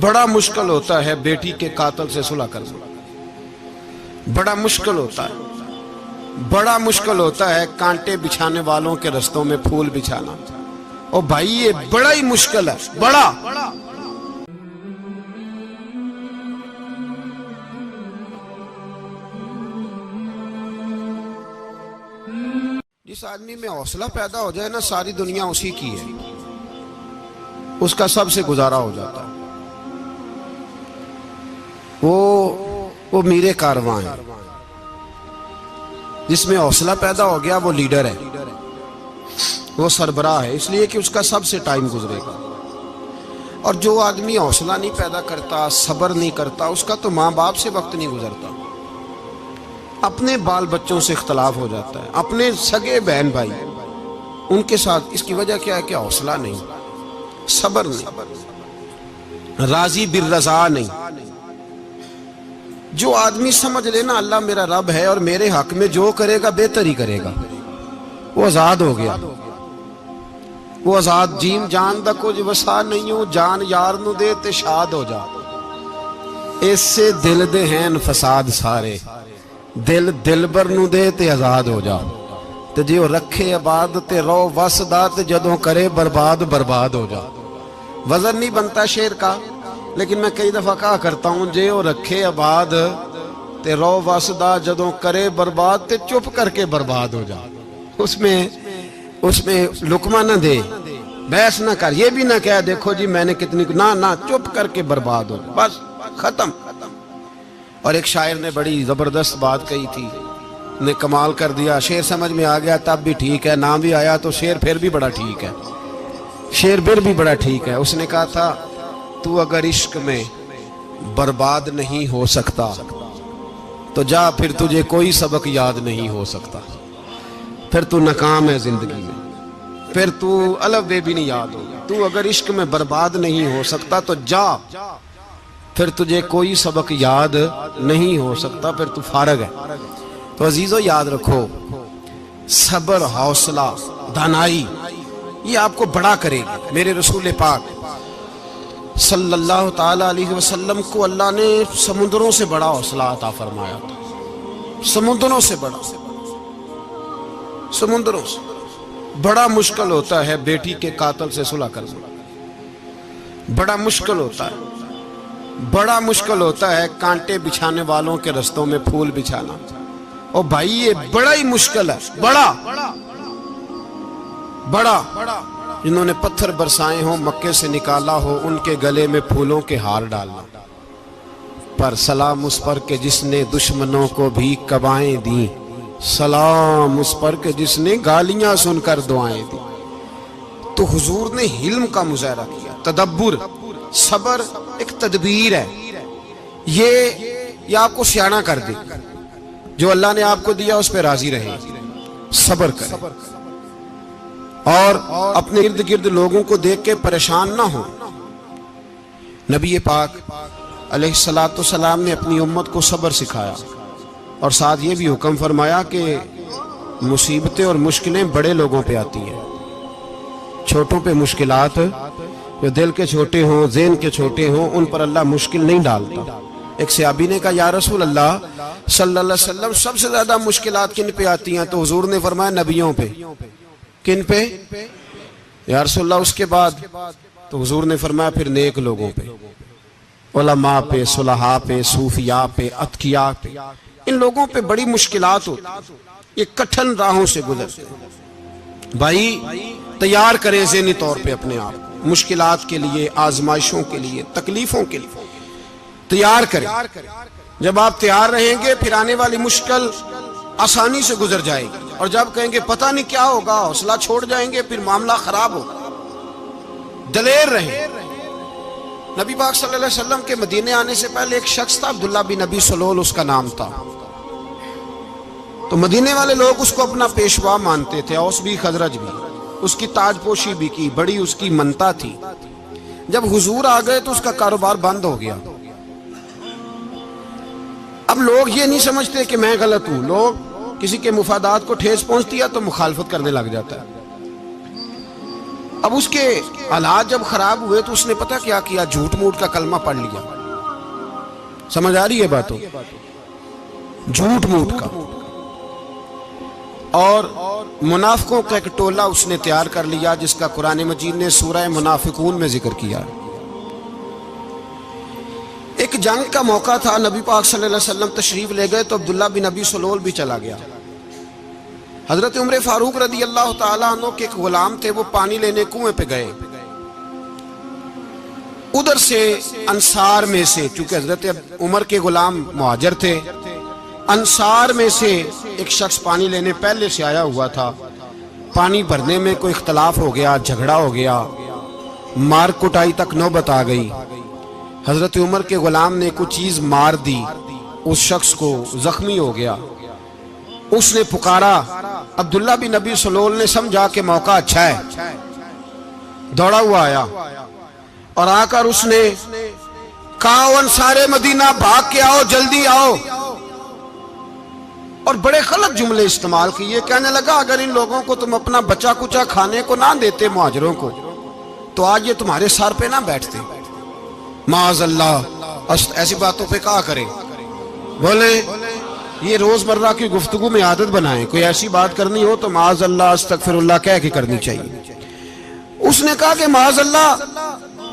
بڑا مشکل ہوتا ہے بیٹی کے قاتل سے صلح کرنا، بڑا مشکل ہوتا ہے، بڑا مشکل ہوتا ہے کانٹے بچھانے والوں کے رستوں میں پھول بچھانا۔ اور بھائی یہ بڑا ہی مشکل ہے، بڑا۔ جس آدمی میں حوصلہ پیدا ہو جائے نا، ساری دنیا اسی کی ہے، اس کا سب سے گزارا ہو جاتا ہے۔ وہ میرے کارواں ہے۔ جس میں حوصلہ پیدا ہو گیا وہ لیڈر ہے، وہ سربراہ ہے، اس لیے کہ اس کا سب سے ٹائم گزرے گا۔ اور جو آدمی حوصلہ نہیں پیدا کرتا، صبر نہیں کرتا، اس کا تو ماں باپ سے وقت نہیں گزرتا، اپنے بال بچوں سے اختلاف ہو جاتا ہے، اپنے سگے بہن بھائی ان کے ساتھ۔ اس کی وجہ کیا ہے کہ حوصلہ نہیں، صبر نہیں، راضی بالرضا نہیں۔ جو آدمی سمجھ لینا اللہ میرا رب ہے اور میرے حق میں جو کرے گا بہتر ہی کرے گا، وہ آزاد ہو گیا، وہ آزاد۔ جیم جان دا کچھ وسا نہیں ہو، جان یار نو دے تے شاد ہو جا، اس سے دل دے ہیں فساد سارے، دل دلبر نو دے تے آزاد ہو جا، تے جیو رکھے آباد تے رو وسدا، تے جدوں کرے برباد برباد ہو جا۔ وزن نہیں بنتا شعر کا، لیکن میں کئی دفعہ کہا کرتا ہوں، جے وہ رکھے آباد تے رو وسدا، جدوں کرے برباد تے چپ کر کے برباد ہو جا۔ اس میں لقمہ نہ دے، بحث نہ کر، یہ بھی نہ کہہ دیکھو جی میں نے کتنی، نہ چپ کر کے برباد ہو جا، بس ختم۔ اور ایک شاعر نے بڑی زبردست بات کہی تھی، نے کمال کر دیا۔ شعر سمجھ میں آ گیا تب بھی ٹھیک ہے، نہ بھی آیا تو شعر پھر بھی بڑا ٹھیک ہے، شعر پھر بھی بڑا ٹھیک ہے۔ اس نے کہا تھا، تو اگر عشق میں برباد نہیں ہو سکتا تو جا، پھر تجھے کوئی سبق یاد نہیں ہو سکتا، پھر تو ناکام ہے زندگی میں، پھر تو الف بے بھی نہیں یاد ہوگا۔ تو اگر عشق میں برباد نہیں ہو سکتا تو جا، پھر تجھے کوئی سبق یاد نہیں ہو سکتا، پھر تو فارغ ہے۔ تو عزیزو یاد رکھو، صبر، حوصلہ، دانائی، یہ آپ کو بڑا کرے گی۔ میرے رسول پاک صلی اللہ تعالی علیہ وسلم کو اللہ نے سمندروں سے بڑا حوصلہ عطا فرمایا تھا، سمندروں سے بڑا، سمندروں سے بڑا۔ مشکل ہوتا ہے بیٹی کے قاتل سے صلح کرنا، بڑا مشکل ہوتا ہے، بڑا مشکل ہوتا ہے کانٹے بچھانے والوں کے رستوں میں پھول بچھانا۔ اور بھائی یہ بڑا ہی مشکل ہے، بڑا بڑا۔ جنہوں نے پتھر برسائے ہوں، مکے سے نکالا ہو، ان کے گلے میں پھولوں کے ہار ڈالنا، پر سلام اس پر کہ جس نے دشمنوں کو بھی قبائیں دیں، سلام اس پر کہ جس نے گالیاں سن کر دعائیں دی۔ تو حضور نے حلم کا مظاہرہ کیا، تدبر، صبر ایک تدبیر ہے، یہ آپ کو سیاںہ کر دے۔ جو اللہ نے آپ کو دیا اس پہ راضی رہے، صبر کرے، اور اپنے ارد گرد لوگوں کو دیکھ کے پریشان نہ ہو۔ نبی پاک علیہ السلام نے اپنی امت کو صبر سکھایا، اور ساتھ یہ بھی حکم فرمایا کہ مصیبتیں اور مشکلیں بڑے لوگوں پہ آتی ہیں، چھوٹوں پہ مشکلات، جو دل کے چھوٹے ہوں، ذہن کے چھوٹے ہوں، ان پر اللہ مشکل نہیں ڈالتا۔ ایک صحابی نے کہا، یا رسول اللہ صلی اللہ علیہ وسلم، سب سے زیادہ مشکلات کن پہ آتی ہیں؟ تو حضور نے فرمایا نبیوں پہ۔ کن پہ؟ یا رسول اللہ اس کے بعد؟ تو حضور نے فرمایا پھر نیک لوگوں پہ، علماء پہ، صلحاء پہ، صوفیاء پہ، اتقیاء پہ۔ ان لوگوں پہ بڑی مشکلات ہوتی، یہ کٹھن راہوں سے گزرتے ہیں۔ بھائی تیار کریں ذہنی طور پہ اپنے آپ کو مشکلات کے لیے، آزمائشوں کے لیے، تکلیفوں کے لیے تیار کریں۔ جب آپ تیار رہیں گے پھر آنے والی مشکل آسانی سے گزر جائے گی، اور جب کہیں گے پتہ نہیں کیا ہوگا، حوصلہ چھوڑ جائیں گے، پھر معاملہ خراب ہوگا۔ دلیر رہیں۔ نبی پاک صلی اللہ علیہ وسلم کے مدینے آنے سے پہلے ایک شخص تھا، عبداللہ بن ابی سلول اس کا نام تھا۔ تو مدینے والے لوگ اس کو اپنا پیشوا مانتے تھے، اوس بھی خزرج بھی، اس کی تاج پوشی بھی کی، بڑی اس کی منتا تھی۔ جب حضور آ گئے تو اس کا کاروبار بند ہو گیا۔ اب لوگ یہ نہیں سمجھتے کہ میں غلط ہوں، لوگ کسی کے مفادات کو ٹھیس پہنچتی ہے تو مخالفت کرنے لگ جاتا ہے۔ اب اس کے حالات جب خراب ہوئے تو اس نے پتہ کیا کیا، جھوٹ موٹ کا کلمہ پڑھ لیا. سمجھ آ رہی ہے باتوں؟ جھوٹ موٹ کا. اور منافقوں کا ایک ٹولہ اس نے تیار کر لیا جس کا قرآن مجید نے سورہ منافقون میں ذکر کیا. ایک جنگ کا موقع تھا، نبی پاک صلی اللہ علیہ وسلم تشریف لے گئے تو عبداللہ بن ابی سلول بھی چلا گیا. حضرت عمر فاروق رضی اللہ تعالیٰ عنہ کے ایک غلام تھے، وہ پانی لینے کنویں پہ گئے. ادھر سے انصار میں سے، چونکہ حضرت عمر کے غلام مہاجر تھے، انصار میں سے ایک شخص پانی لینے پہلے سے آیا ہوا تھا. پانی بھرنے میں کوئی اختلاف ہو گیا، جھگڑا ہو گیا، مار کٹائی تک نوبت آ گئی. حضرت عمر کے غلام نے کچھ چیز مار دی، اس شخص کو زخمی ہو گیا. اس نے پکارا، عبداللہ بن ابی سلول نے سمجھا کہ موقع اچھا ہے، دوڑا ہوا آیا اور آ کر اس نے کہا، انصار مدینہ بھاگ کے آؤ، جلدی آؤ. اور بڑے غلط جملے استعمال کیے. کہنے لگا اگر ان لوگوں کو تم اپنا بچا کچا کھانے کو نہ دیتے مہاجروں کو تو آج یہ تمہارے سر پہ نہ بیٹھتے. معاذ اللہ، ایسی باتوں پہ کہا کریں. بولے یہ روزمرہ کی گفتگو میں عادت بنائیں، کوئی ایسی بات کرنی ہو تو معاذ اللہ استغفر اللہ کہہ کے کرنی چاہیے. اس نے کہا کہ معاذ اللہ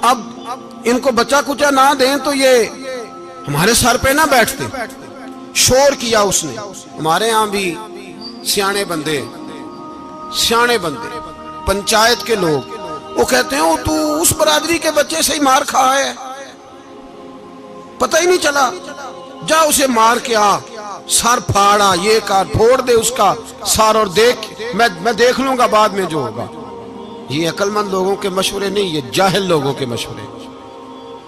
اب ان کو بچا کچا نہ دیں تو یہ ہمارے سر پہ نہ بیٹھتے. شور کیا اس نے. ہمارے ہاں بھی سیانے بندے پنچایت کے لوگ وہ کہتے ہیں تو اس برادری کے بچے سے ہی مار کھا ہے، پتہ ہی نہیں چلا، جا اسے مار کے آ، سر پھاڑا، یہ کار پھوڑ دے اس کا سر اور دیکھ میں دیکھ لوں گا بعد میں جو ہوگا. یہ عقل مند لوگوں کے مشورے نہیں، یہ جاہل لوگوں کے مشورے.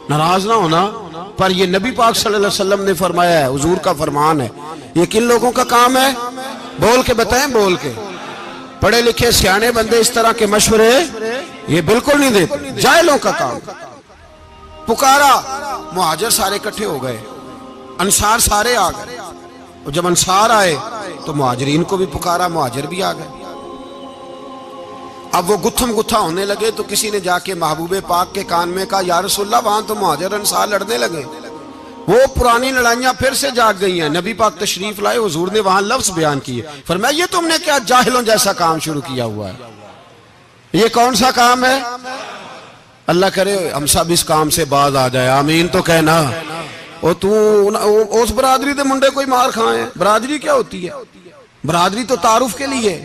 ناراض نہ ہونا، پر یہ نبی پاک صلی اللہ علیہ وسلم نے فرمایا ہے، حضور کا فرمان ہے. یہ کن لوگوں کا کام ہے؟ بول کے بتائیں، بول کے. پڑھے لکھے سیانے بندے اس طرح کے مشورے یہ بالکل نہیں دیتے، جاہلوں کا کام. پکارا، مہاجر سارے اکٹھے ہو گئے، انصار سارے آ گئے. اور جب انصار آئے تو مہاجرین کو بھی پکارا، مہاجر بھی آ گئے. اب وہ گتھم گتھا ہونے لگے تو کسی نے جا کے محبوب پاک کے کان میں کہا، یا رسول اللہ وہاں تو مہاجر انصار لڑنے لگے. وہ پرانی لڑائیاں پھر سے جاگ گئی ہیں. نبی پاک تشریف لائے، حضور نے وہاں لفظ بیان کیے، فرمایا یہ تم نے کیا جاہلوں جیسا کام شروع کیا ہوا ہے؟ یہ کون سا کام ہے؟ اللہ کرے ہم سب اس کام سے باز آ جائے، آمین تو کہنا. اس برادری دے منڈے کوئی مار کھائیں. برادری کیا ہوتی ہے؟ برادری تو تعارف کے لیے.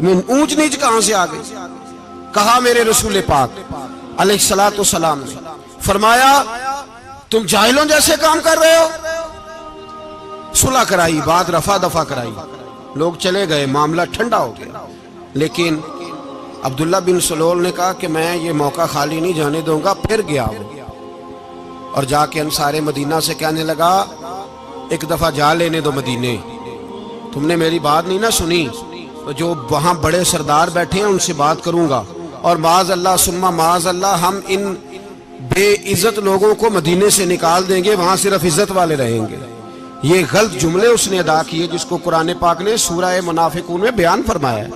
اونچ نیچ کہاں سے آ گئی؟ کہا میرے رسول پاک علیہ الصلوۃ والسلام نے فرمایا تم جاہلوں جیسے کام کر رہے ہو. صلح کرائی، بات رفع دفع کرائی، لوگ چلے گئے، معاملہ ٹھنڈا ہو گیا. لیکن عبداللہ بن سلول نے کہا کہ میں یہ موقع خالی نہیں جانے دوں گا. پھر گیا وہ اور جا کے انصار مدینہ سے کہنے لگا، ایک دفعہ جا لینے دو مدینے، تم نے میری بات نہیں نہ سنی تو جو وہاں بڑے سردار بیٹھے ہیں ان سے بات کروں گا، اور معاذ اللہ ثم معاذ اللہ ہم ان بے عزت لوگوں کو مدینے سے نکال دیں گے، وہاں صرف عزت والے رہیں گے. یہ غلط جملے اس نے ادا کیے جس کو قرآن پاک نے سورہ منافقون میں بیان فرمایا ہے.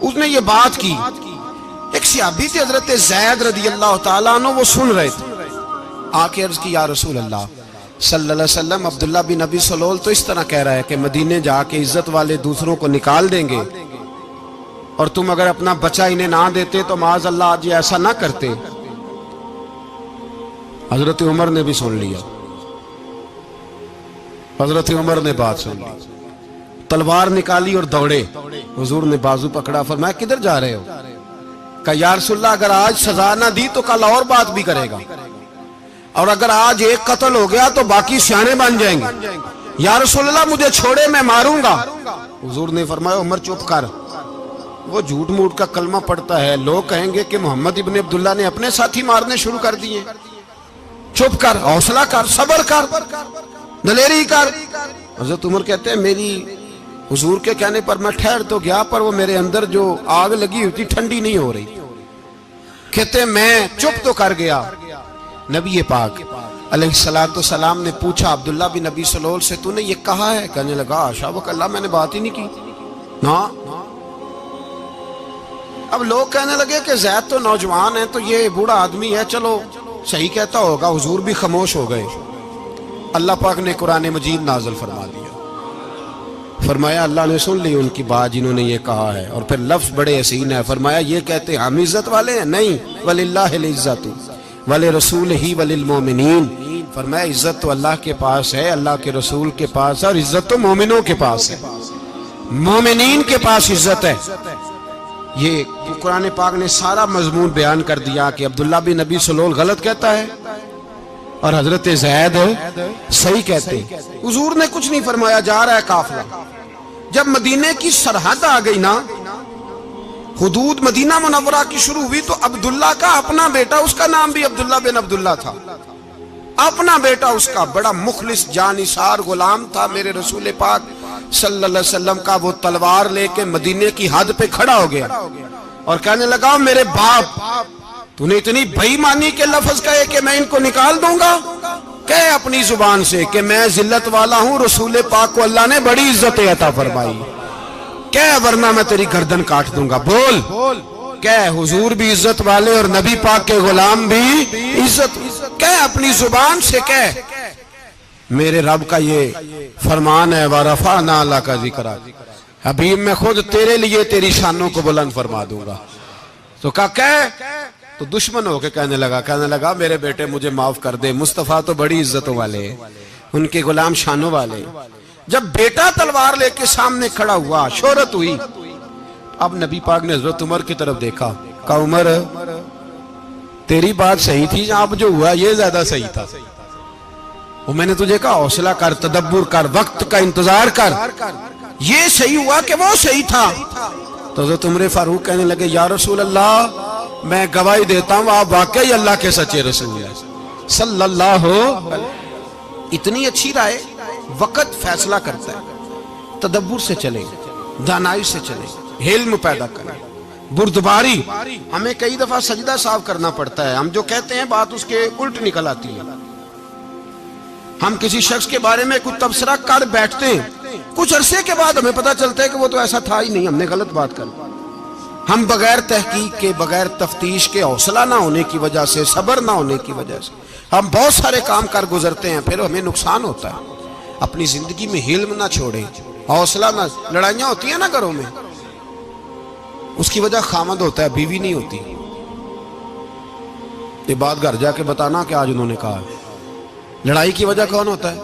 اس نے یہ بات کی. ایک صحابی تھے حضرت زید رضی اللہ تعالیٰ عنہ، وہ سن رہے تھے. آ کے عرض کی، یا رسول اللہ صلی اللہ علیہ وسلم عبداللہ بن ابی سلول تو اس طرح کہہ رہا ہے کہ مدینے جا کے عزت والے دوسروں کو نکال دیں گے، اور تم اگر اپنا بچہ انہیں نہ دیتے تو معاذ اللہ آج یہ ایسا نہ کرتے. حضرت عمر نے بھی سن لیا. حضرت عمر نے بات سن لی، تلوار نکالی اور دوڑے. حضور نے بازو پکڑا، فرمایا کدھر جا رہے ہو؟ کہا یا رسول اللہ اگر آج سزا نہ دی تو کل اور بات بھی کرے گا، اور اگر آج ایک قتل ہو گیا تو باقی سیانے بن جائیں گے. یا رسول اللہ مجھے چھوڑے، میں ماروں گا. حضور نے فرمایا عمر چپ کر، وہ جھوٹ موٹ کا کلمہ پڑھتا ہے، لوگ کہیں گے کہ محمد ابن عبداللہ نے اپنے ساتھی مارنے شروع کر دیے. چپ کر، حوصلہ کر، صبر کر، دلیری کر. حضرت عمر کہتے ہیں میری حضور کے کہنے پر میں ٹھہر تو گیا، پر وہ میرے اندر جو آگ لگی ہوئی تھی ٹھنڈی نہیں ہو رہی. کہتے ہیں میں چپ تو کر گیا. نبی پاک علیہ الصلوۃ والسلام نے پوچھا عبداللہ بن ابی سلول سے، تو نے یہ کہا ہے؟ کہنے لگا حاشا وکلا، میں نے بات ہی نہیں کی. نا اب لوگ کہنے لگے کہ زید تو نوجوان ہے تو یہ بوڑھا آدمی ہے، چلو صحیح کہتا ہوگا، حضور بھی خاموش ہو گئے۔ اللہ پاک نے قرآن مجید نازل فرما دیا، فرمایا اللہ نے سن لی ان کی بات جنہوں نے یہ کہا ہے، اور پھر لفظ بڑے حسین ہے، فرمایا یہ کہتے ہم عزت والے ہیں؟ نہیں، وَلِلَّهِ الْعِزَّةُ وَلِرَسُولِهِ وَلِلْمُؤْمِنِينَ، فرمایا عزت تو اللہ کے پاس ہے، اللہ کے رسول کے پاس ہے، اور عزت تو مومنوں کے پاس ہے، مومنین کے پاس عزت ہے۔ یہ قرآن پاک نے سارا مضمون بیان کر دیا کہ عبداللہ بن نبی سلول غلط کہتا ہے اور حضرت زید صحیح کہتے ہیں۔ حضور نے کچھ نہیں فرمایا، جا رہا ہے قافلہ۔ جب مدینے کی سرحد آ گئی نا، حدود مدینہ منورہ کی شروع ہوئی، تو عبداللہ کا اپنا بیٹا، اس کا نام بھی عبداللہ بن عبداللہ تھا، اپنا بیٹا اس کا بڑا مخلص جانثار غلام تھا میرے رسول پاک صلی اللہ علیہ وسلم کا، وہ تلوار لے کے مدینے کی حد پہ کھڑا ہو گیا اور کہنے لگا میرے باپ تو نے اتنی بے ایمانی کے لفظ کہے کہ میں ان کو نکال دوں گا؟ کہے اپنی زبان سے کہ میں ذلت والا ہوں، رسول پاک کو اللہ نے بڑی عزت عطا فرمائی، کہے ورنہ میں تیری گردن کاٹ دوں گا۔ بول، کہے حضور بھی عزت والے اور نبی پاک کے غلام بھی عزت، کہے اپنی زبان سے، کہے میرے رب کا یہ فرمان ہے وَرَفَعْنَا لَكَ ذِكْرَكَ، حبیب میں خود تیرے لیے تیری شانوں کو بلند فرما دوں گا۔ تو تو دشمن ہو کے کہنے لگا میرے بیٹے مجھے معاف کر دے، مصطفیٰ تو بڑی عزتوں والے ہیں، ان کے غلام شانوں والے۔ جب بیٹا تلوار لے کے سامنے کھڑا ہوا، شہرت ہوئی، اب نبی پاک نے حضرت عمر کی طرف دیکھا، کہا عمر تیری بات صحیح تھی، اب جو ہوا یہ زیادہ صحیح تھا، وہ میں نے تجھے کہا حوصلہ کر، تدبر کر، وقت کا انتظار کر، یہ صحیح ہوا کہ وہ صحیح تھا؟ تو حضرت عمر فاروق کہنے لگے یا رسول اللہ میں گواہی دیتا ہوں آپ واقعی اللہ کے سچے رسول ہیں صلی اللہ اتنی اچھی رائے، وقت فیصلہ کرتا ہے، تدبر سے چلے، دانائی سے چلے، علم پیدا کریں، بردباری۔ ہمیں کئی دفعہ سجدہ صاف کرنا پڑتا ہے، ہم جو کہتے ہیں بات اس کے الٹ نکل آتی ہے۔ ہم کسی شخص کے بارے میں کچھ تبصرہ کر بیٹھتے ہیں، کچھ عرصے کے بعد ہمیں پتہ چلتا ہے کہ وہ تو ایسا تھا ہی نہیں، ہم نے غلط بات کر۔ ہم بغیر تحقیق کے، بغیر تفتیش کے، حوصلہ نہ ہونے کی وجہ سے، صبر نہ ہونے کی وجہ سے ہم بہت سارے کام کر گزرتے ہیں، پھر ہمیں نقصان ہوتا ہے۔ اپنی زندگی میں حلم نہ چھوڑیں، حوصلہ نہ، لڑائیاں ہوتی ہیں نا گھروں میں، اس کی وجہ خامد ہوتا ہے، بیوی نہیں ہوتی۔ یہ بات گھر جا کے بتانا کہ آج انہوں نے کہا لڑائی کی وجہ کون ہوتا ہے؟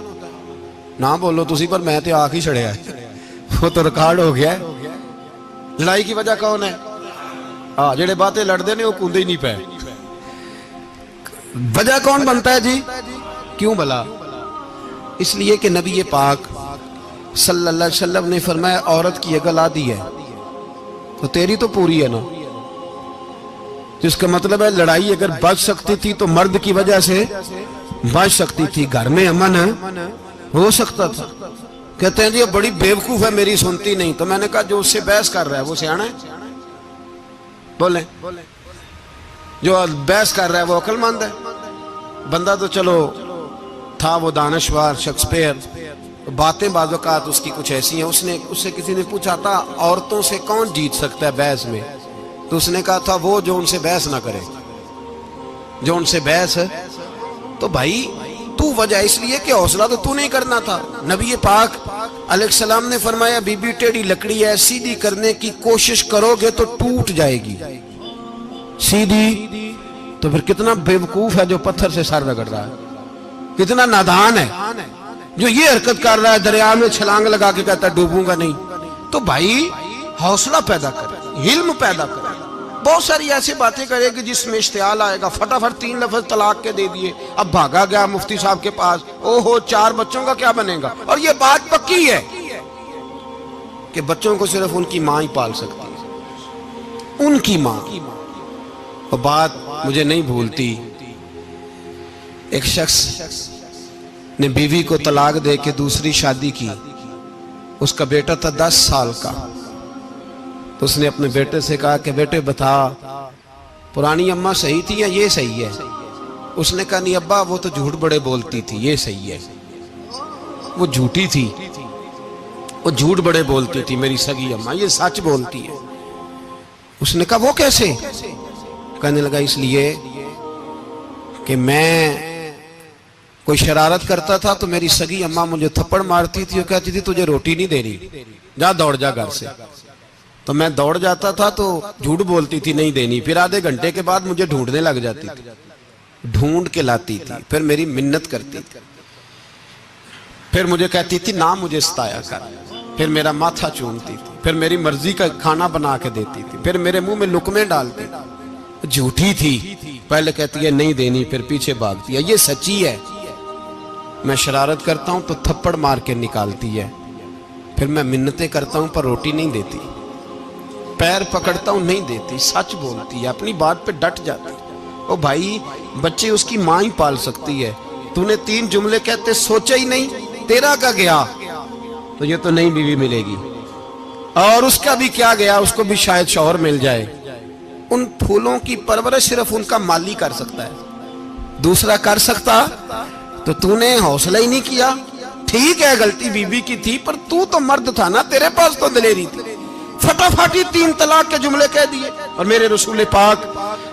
نہ بولو تسی، پر میں تے آنکھ ہی چھڑیا ہے، وہ تو ریکارڈ ہو گیا ہے۔ لڑائی کی وجہ کون ہے؟ جڑے باتیں لڑتے ہیں وہ کندے ہی نہیں پے۔ وجہ کون بنتا ہے جی؟ کیوں بلا؟ اس لیے کہ نبی پاک صلی اللہ علیہ وسلم نے فرمایا عورت کی اگل آدھی ہے تو تیری تو پوری ہے نا، جس کا مطلب ہے لڑائی اگر بچ سکتی تھی تو مرد کی وجہ سے بچ سکتی تھی، گھر میں امن ہو سکتا تھا۔ کہتے ہیں جی بڑی بیوقوف ہے، میری سنتی نہیں۔ تو میں نے کہا جو اس سے بحث کر رہا ہے وہ سیانا ہے؟ بولیں، جو بحث کر رہا ہے وہ عقل مند ہے؟ بندہ تو چلو تھا وہ دانشور شیکسپیئر، باتیں بعض اوقات اس کی کچھ ایسی ہیں، اس سے کسی نے پوچھا تھا عورتوں سے کون جیت سکتا ہے بحث میں، تو اس نے کہا تھا وہ جو ان سے بحث نہ کرے، جو ان سے بحث ہے۔ تو بھائی تو وجہ اس لیے کہ حوصلہ تو نہیں کرنا تھا۔ نبی پاک علیہ السلام نے فرمایا بی بی ٹیڑھی لکڑی ہے، سیدھی کرنے کی کوشش کرو گے تو ٹوٹ جائے گی، سیدھی تو پھر کتنا بیوقوف ہے جو پتھر سے سر رگڑ رہا ہے، کتنا نادان ہے جو یہ حرکت کر رہا ہے، دریا میں چھلانگ لگا کے کہتا ہے ڈوبوں گا نہیں۔ تو بھائی حوصلہ پیدا کرے، علم پیدا کرے، بہت ساری ایسی باتیں کرے کہ جس میں اشتعال آئے گا، فٹافٹ 3 لفظ طلاق کے دے دیے، اب بھاگا گیا مفتی صاحب کے پاس، اوہو 4 بچوں کا کیا بنے گا؟ اور یہ بات پکی ہے کہ بچوں کو صرف ان کی ماں ہی پال سکتی ہے، ان کی ماں۔ اور بات مجھے نہیں بھولتی، ایک شخص نے بیوی کو طلاق دے کے دوسری شادی کی، اس کا بیٹا تھا 10 سال کا، تو اس نے اپنے بیٹے سے کہا کہ بیٹے بتا پرانی اماں صحیح تھی یا یہ صحیح ہے؟ اس نے کہا نہیں ابا وہ تو جھوٹ بڑے بولتی تھی، یہ صحیح ہے۔ وہ جھوٹی تھی، وہ جھوٹ بڑے بولتی تھی میری سگی اماں، یہ سچ بولتی ہے۔ اس نے کہا وہ کیسے؟ کہنے لگا اس لیے کہ میں کوئی شرارت کرتا تھا تو میری سگی اماں مجھے تھپڑ مارتی تھی اور کہتی تھی تجھے روٹی نہیں دے رہی، جا دوڑ جا گھر سے. تو میں دوڑ جاتا تھا تو جھوٹ بولتی تھی نہیں دینی، پھر آدھے گھنٹے کے بعد مجھے ڈھونڈنے لگ جاتی تھی، ڈھونڈ کے لاتی تھی، پھر میری منت کرتی تھی، پھر مجھے کہتی تھی نہ مجھے ستایا کر، پھر میرا ماتھا چومتی تھی، پھر میری مرضی کا کھانا بنا کے دیتی تھی، پھر میرے منہ میں لقمے ڈالتی تھی. جھوٹی تھی، پہلے کہتی ہے نہیں دینی، پھر پیچھے بھاگتی ہے. یہ سچی ہے. میں شرارت کرتا ہوں تو تھپڑ مار کے نکالتی ہے، پھر میں منتیں کرتا ہوں پر روٹی نہیں دیتی، پیر پکڑتا ہوں نہیں دیتی. سچ بولتی ہے، اپنی بات پہ ڈٹ جاتی. او بھائی بچے اس کی ماں ہی پال سکتی ہے، تو نے 3 جملے کہتے سوچا ہی نہیں، تیرا کا گیا تو یہ تو نئی بیوی ملے گی، اور اس کا بھی کیا گیا، اس کو بھی شاید شوہر مل جائے. ان پھولوں کی پرورش صرف ان کا مالی کر سکتا ہے، دوسرا کر سکتا؟ تو نے حوصلہ ہی نہیں کیا. ٹھیک ہے غلطی بی بی کی تھی، پر تو مرد تھا نا، تیرے پاس تو دلیری تھی. فٹافٹی 3 طلاق کے جملے کہہ دیے. اور میرے رسول پاک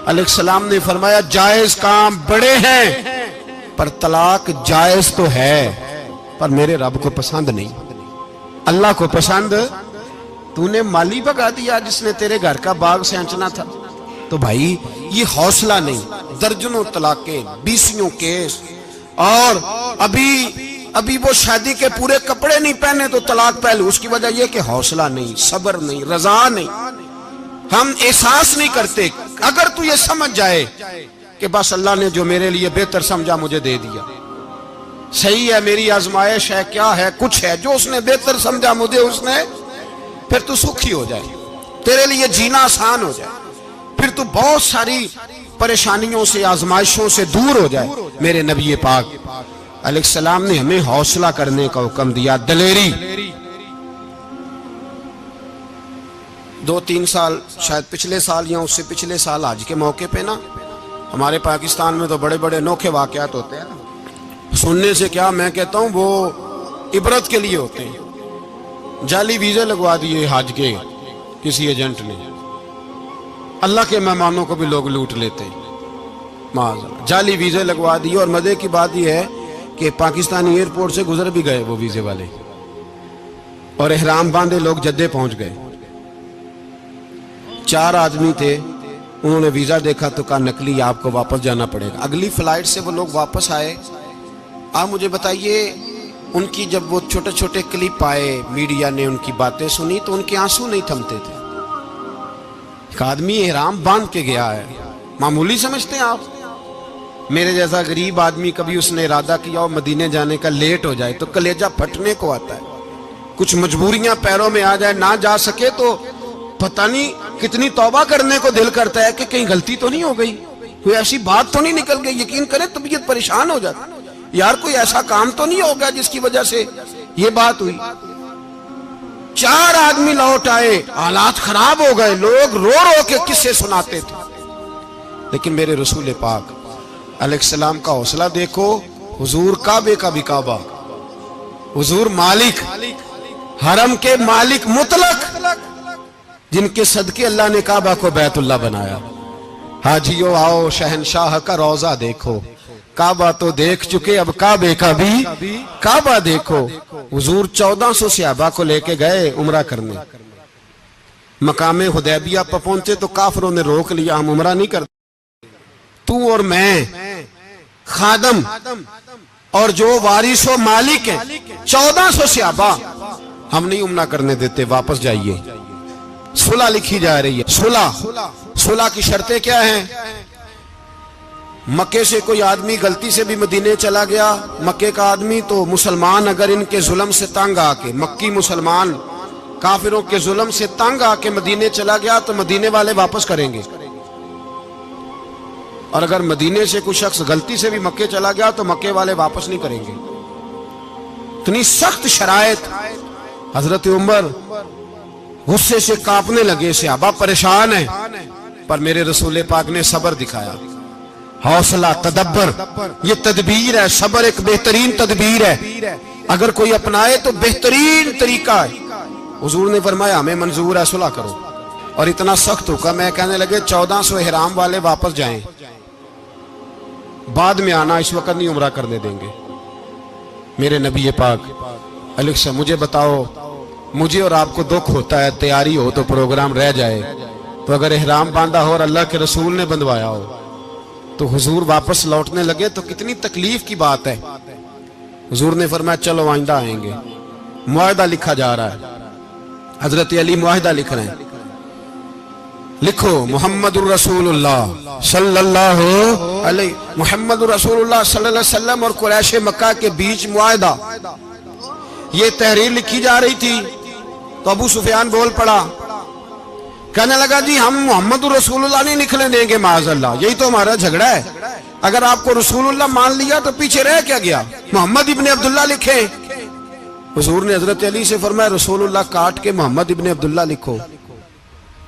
علیہ السلام نے فرمایا جائز کام بڑے ہیں، پر طلاق جائز تو ہے، پر میرے رب کو پسند نہیں، اللہ کو پسند. تو نے مالی بگا دیا جس نے تیرے گھر کا باغ سینچنا تھا. تو بھائی یہ حوصلہ نہیں. درجنوں طلاقیں، 20 کیس، اور ابھی وہ شادی کے پورے کپڑے نہیں پہنے تو طلاق پہلو. اس کی وجہ یہ کہ حوصلہ نہیں، صبر نہیں، رضا نہیں. ہم احساس نہیں کرتے. اگر تو یہ سمجھ جائے کہ بس اللہ نے جو میرے لیے بہتر سمجھا مجھے دے دیا، صحیح ہے، میری آزمائش ہے، کیا ہے، کچھ ہے جو اس نے بہتر سمجھا مجھے اس نے، پھر تو سکھی ہو جائے، تیرے لیے جینا آسان ہو جائے، پھر تو بہت ساری پریشانیوں سے، آزمائشوں سے دور ہو جائے. میرے نبی پاک علیہ السلام نے ہمیں حوصلہ کرنے کا حکم دیا، دلیری. 2-3 سال شاید پچھلے سال یا اس سے پچھلے سال حج کے موقع پہ نا، ہمارے پاکستان میں تو بڑے بڑے انوکھے واقعات ہوتے ہیں. سننے سے کیا، میں کہتا ہوں وہ عبرت کے لیے ہوتے ہیں. جعلی ویزے لگوا دیے حج کے کسی ایجنٹ نے، اللہ کے مہمانوں کو بھی لوگ لوٹ لیتے ہیں. معاذ جعلی ویزے لگوا دیے. اور مزے کی بات یہ ہے کہ پاکستانی ایئرپورٹ سے گزر بھی گئے وہ ویزے والے، اور احرام باندھے لوگ جدے پہنچ گئے. 4 آدمی تھے، انہوں نے ویزا دیکھا تو کہا نقلی، آپ کو واپس جانا پڑے گا. اگلی فلائٹ سے وہ لوگ واپس آئے. آپ مجھے بتائیے ان کی جب وہ چھوٹے چھوٹے کلپ آئے، میڈیا نے ان کی باتیں سنی تو ان کے آنسو نہیں تھمتے تھے. ایک آدمی احرام باندھ کے گیا ہے، معمولی سمجھتے ہیں آپ؟ میرے جیسا غریب آدمی کبھی اس نے ارادہ کیا ہو مدینے جانے کا، لیٹ ہو جائے تو کلیجہ پھٹنے کو آتا ہے. کچھ مجبوریاں پیروں میں آ جائے، نہ جا سکے تو پتہ نہیں کتنی توبہ کرنے کو دل کرتا ہے کہ کہیں غلطی تو نہیں ہو گئی، کوئی ایسی بات تو نہیں نکل گئی. یقین کریں طبیعت پریشان ہو جاتی، یار کوئی ایسا کام تو نہیں ہوگا جس کی وجہ سے یہ بات ہوئی. 4 آدمی لوٹ آئے، حالات خراب ہو گئے، لوگ رو رو کے قصے سناتے تھے. لیکن میرے رسول پاک علیہ السلام کا حوصلہ دیکھو. حضور کعبے کا بھی کعبہ، حضور مالک، حرم کے مالک مطلق، جن کے صدقے اللہ نے کعبہ کو بیت اللہ بنایا. حاجیو آؤ شہنشاہ کا روضہ دیکھو، کعبہ تو دیکھ چکے اب کعبے کا بھی کعبہ دیکھو. حضور 1400 صحابہ کو لے کے گئے عمرہ کرنے. مقام حدیبیہ پر پہنچے تو کافروں نے روک لیا، ہم عمرہ نہیں کرتے. تو اور میں خادم اور جو وارث و مالک ہیں 1400 صحابہ، ہم نہیں عمرہ کرنے دیتے، واپس جائیے. صلح لکھی جا رہی ہے. صلح کی شرطیں کیا ہیں؟ مکے سے کوئی آدمی غلطی سے بھی مدینے چلا گیا، مکے کا آدمی، تو مسلمان اگر ان کے ظلم سے تنگ آ کے، مکی مسلمان کافروں کے ظلم سے تنگ آ کے مدینے چلا گیا تو مدینے والے واپس کریں گے. اور اگر مدینے سے کوئی شخص غلطی سے بھی مکے چلا گیا تو مکے والے واپس نہیں کریں گے. اتنی سخت شرائط. حضرت عمر غصے سے کانپنے لگے، صحابہ پریشان ہیں، پر میرے رسول پاک نے صبر دکھایا، حوصلہ، تدبر. یہ تدبیر ہے، صبر ایک بہترین تدبیر ہے، اگر کوئی اپنائے تو بہترین طریقہ ہے. حضور نے فرمایا ہمیں منظور ہے، صلح کرو. اور اتنا سخت حکم ہے، کہنے لگے 1400 احرام والے واپس جائیں، بعد میں آنا، اس وقت نہیں عمرہ کرنے دیں گے۔ میرے نبی پاک علیہ السلام، مجھے بتاؤ، مجھے اور آپ کو دکھ ہوتا ہے تیاری ہو تو پروگرام رہ جائے، تو اگر احرام باندھا ہو اور اللہ کے رسول نے بندھوایا ہو تو حضور واپس لوٹنے لگے تو کتنی تکلیف کی بات ہے۔ حضور نے فرمایا چلو آئندہ آئیں گے۔ معاہدہ لکھا جا رہا ہے، حضرت علی معاہدہ لکھ رہے ہیں، لکھو محمد الرسول اللہ صلی اللہ علیہ، محمد الرسول اللہ صلی اللہ علیہ وسلم اور قریش مکہ کے بیچ معاہدہ۔ یہ تحریر لکھی جا رہی تھی تو ابو سفیان بول پڑا، کہنے لگا جی ہم محمد الرسول اللہ نہیں نکلنے دیں گے معاذ اللہ، یہی تو ہمارا جھگڑا ہے، اگر آپ کو رسول اللہ مان لیا تو پیچھے رہ کیا گیا، محمد ابن عبداللہ لکھیں۔ حضور نے حضرت علی سے فرمایا رسول اللہ کاٹ کے محمد ابن عبداللہ لکھو۔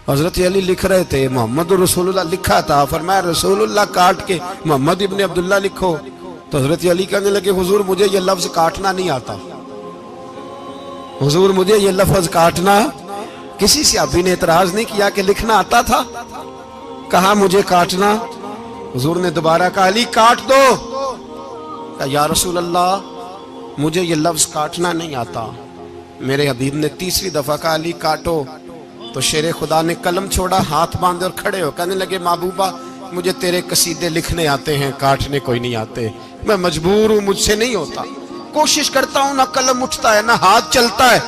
حضرت علی لکھ رہے تھے، محمد رسول اللہ لکھا تھا، فرمایا رسول اللہ کاٹ کے محمد ابن عبداللہ لکھو۔ تو حضرت علی کہنے لگے حضور مجھے یہ لفظ کاٹنا نہیں آتا، حضور مجھے یہ لفظ کاٹنا، کسی صحابی نے اعتراض نہیں کیا کہ لکھنا آتا تھا، کہا مجھے کاٹنا۔ حضور نے دوبارہ کہا علی کاٹ دو، کہا یا رسول اللہ مجھے یہ لفظ کاٹنا نہیں آتا۔ میرے حبیب نے تیسری دفعہ کہا علی کاٹو، تو شیر خدا نے قلم چھوڑا، ہاتھ باندھے اور کھڑے ہو کہنے لگے محبوبہ مجھے تیرے قصیدے لکھنے آتے ہیں، کاٹنے کوئی نہیں آتے، میں مجبور ہوں، مجھ سے نہیں ہوتا، کوشش کرتا ہوں، نہ قلم اٹھتا ہے نہ ہاتھ چلتا ہے۔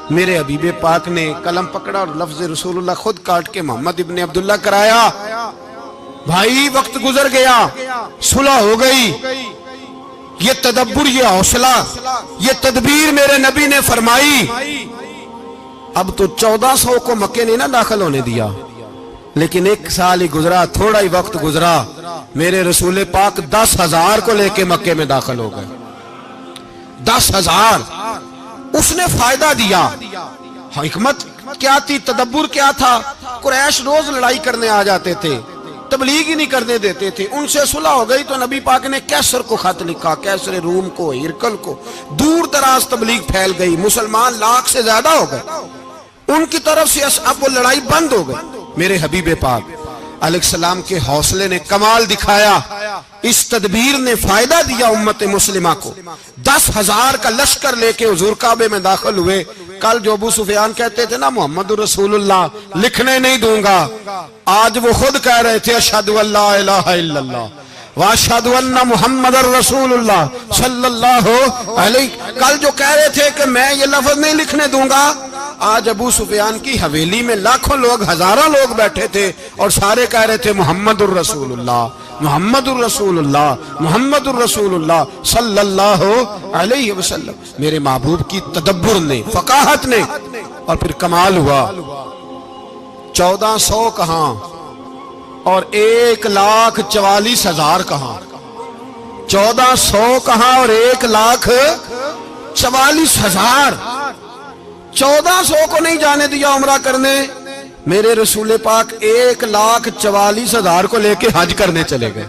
میرے حبیب پاک نے قلم پکڑا اور لفظ رسول اللہ خود کاٹ کے محمد ابن عبداللہ کرایا۔ بھائی وقت گزر گیا، صلح ہو گئی، یہ تدبر، یہ حوصلہ، یہ تدبیر میرے نبی نے فرمائی۔ اب تو 1400 کو مکے نے نہ داخل ہونے دیا، لیکن ایک سال ہی گزرا، تھوڑا ہی وقت گزرا، میرے رسول پاک 10,000 کو لے کے مکے میں داخل ہو گئے۔ 10,000 اس نے فائدہ دیا۔ حکمت کیا تھی، تدبر کیا تھا؟ قریش روز لڑائی کرنے آ جاتے تھے، تبلیغ ہی نہیں کرنے دیتے تھے، ان سے صلح ہو گئی تو نبی پاک نے کیسر کو خط لکھا، کیسر روم کو، ہرکل کو، دور دراز تبلیغ پھیل گئی، مسلمان 100,000 سے زیادہ ہو گئے، ان کی طرف سے اب وہ لڑائی بند ہو گئی۔ میرے حبیب پاک علیہ السلام کے حوصلے نے کمال دکھایا، اس تدبیر نے فائدہ دیا امت مسلمہ کو۔ 10,000 کا لشکر لے کے حضور کعبے میں داخل ہوئے۔ کل جو ابو سفیان کہتے تھے نا محمد رسول اللہ لکھنے نہیں دوں گا، آج وہ خود کہہ رہے تھے اشہد ان لا الہ الا اللہ واشہد ان محمد رسول اللہ صلی اللہ علیہ۔ کل جو کہہ رہے تھے کہ میں یہ لفظ نہیں لکھنے دوں گا، آج ابو سفیان کی حویلی میں لاکھوں لوگ، ہزاروں لوگ بیٹھے تھے اور سارے کہہ رہے تھے محمد الرسول اللہ محمد الرسول اللہ محمد الرسول اللہ صلی اللہ علیہ وسلم۔ میرے محبوب کی تدبر نے، فقاہت نے، اور پھر کمال ہوا۔ 1400 کہاں اور 1,44,000 کہاں، 1400 کہاں اور 1,44,000۔ 1400 کو نہیں جانے دیا عمرہ کرنے، میرے رسول پاک 1,44,000 کو لے کے حج کرنے چلے گئے۔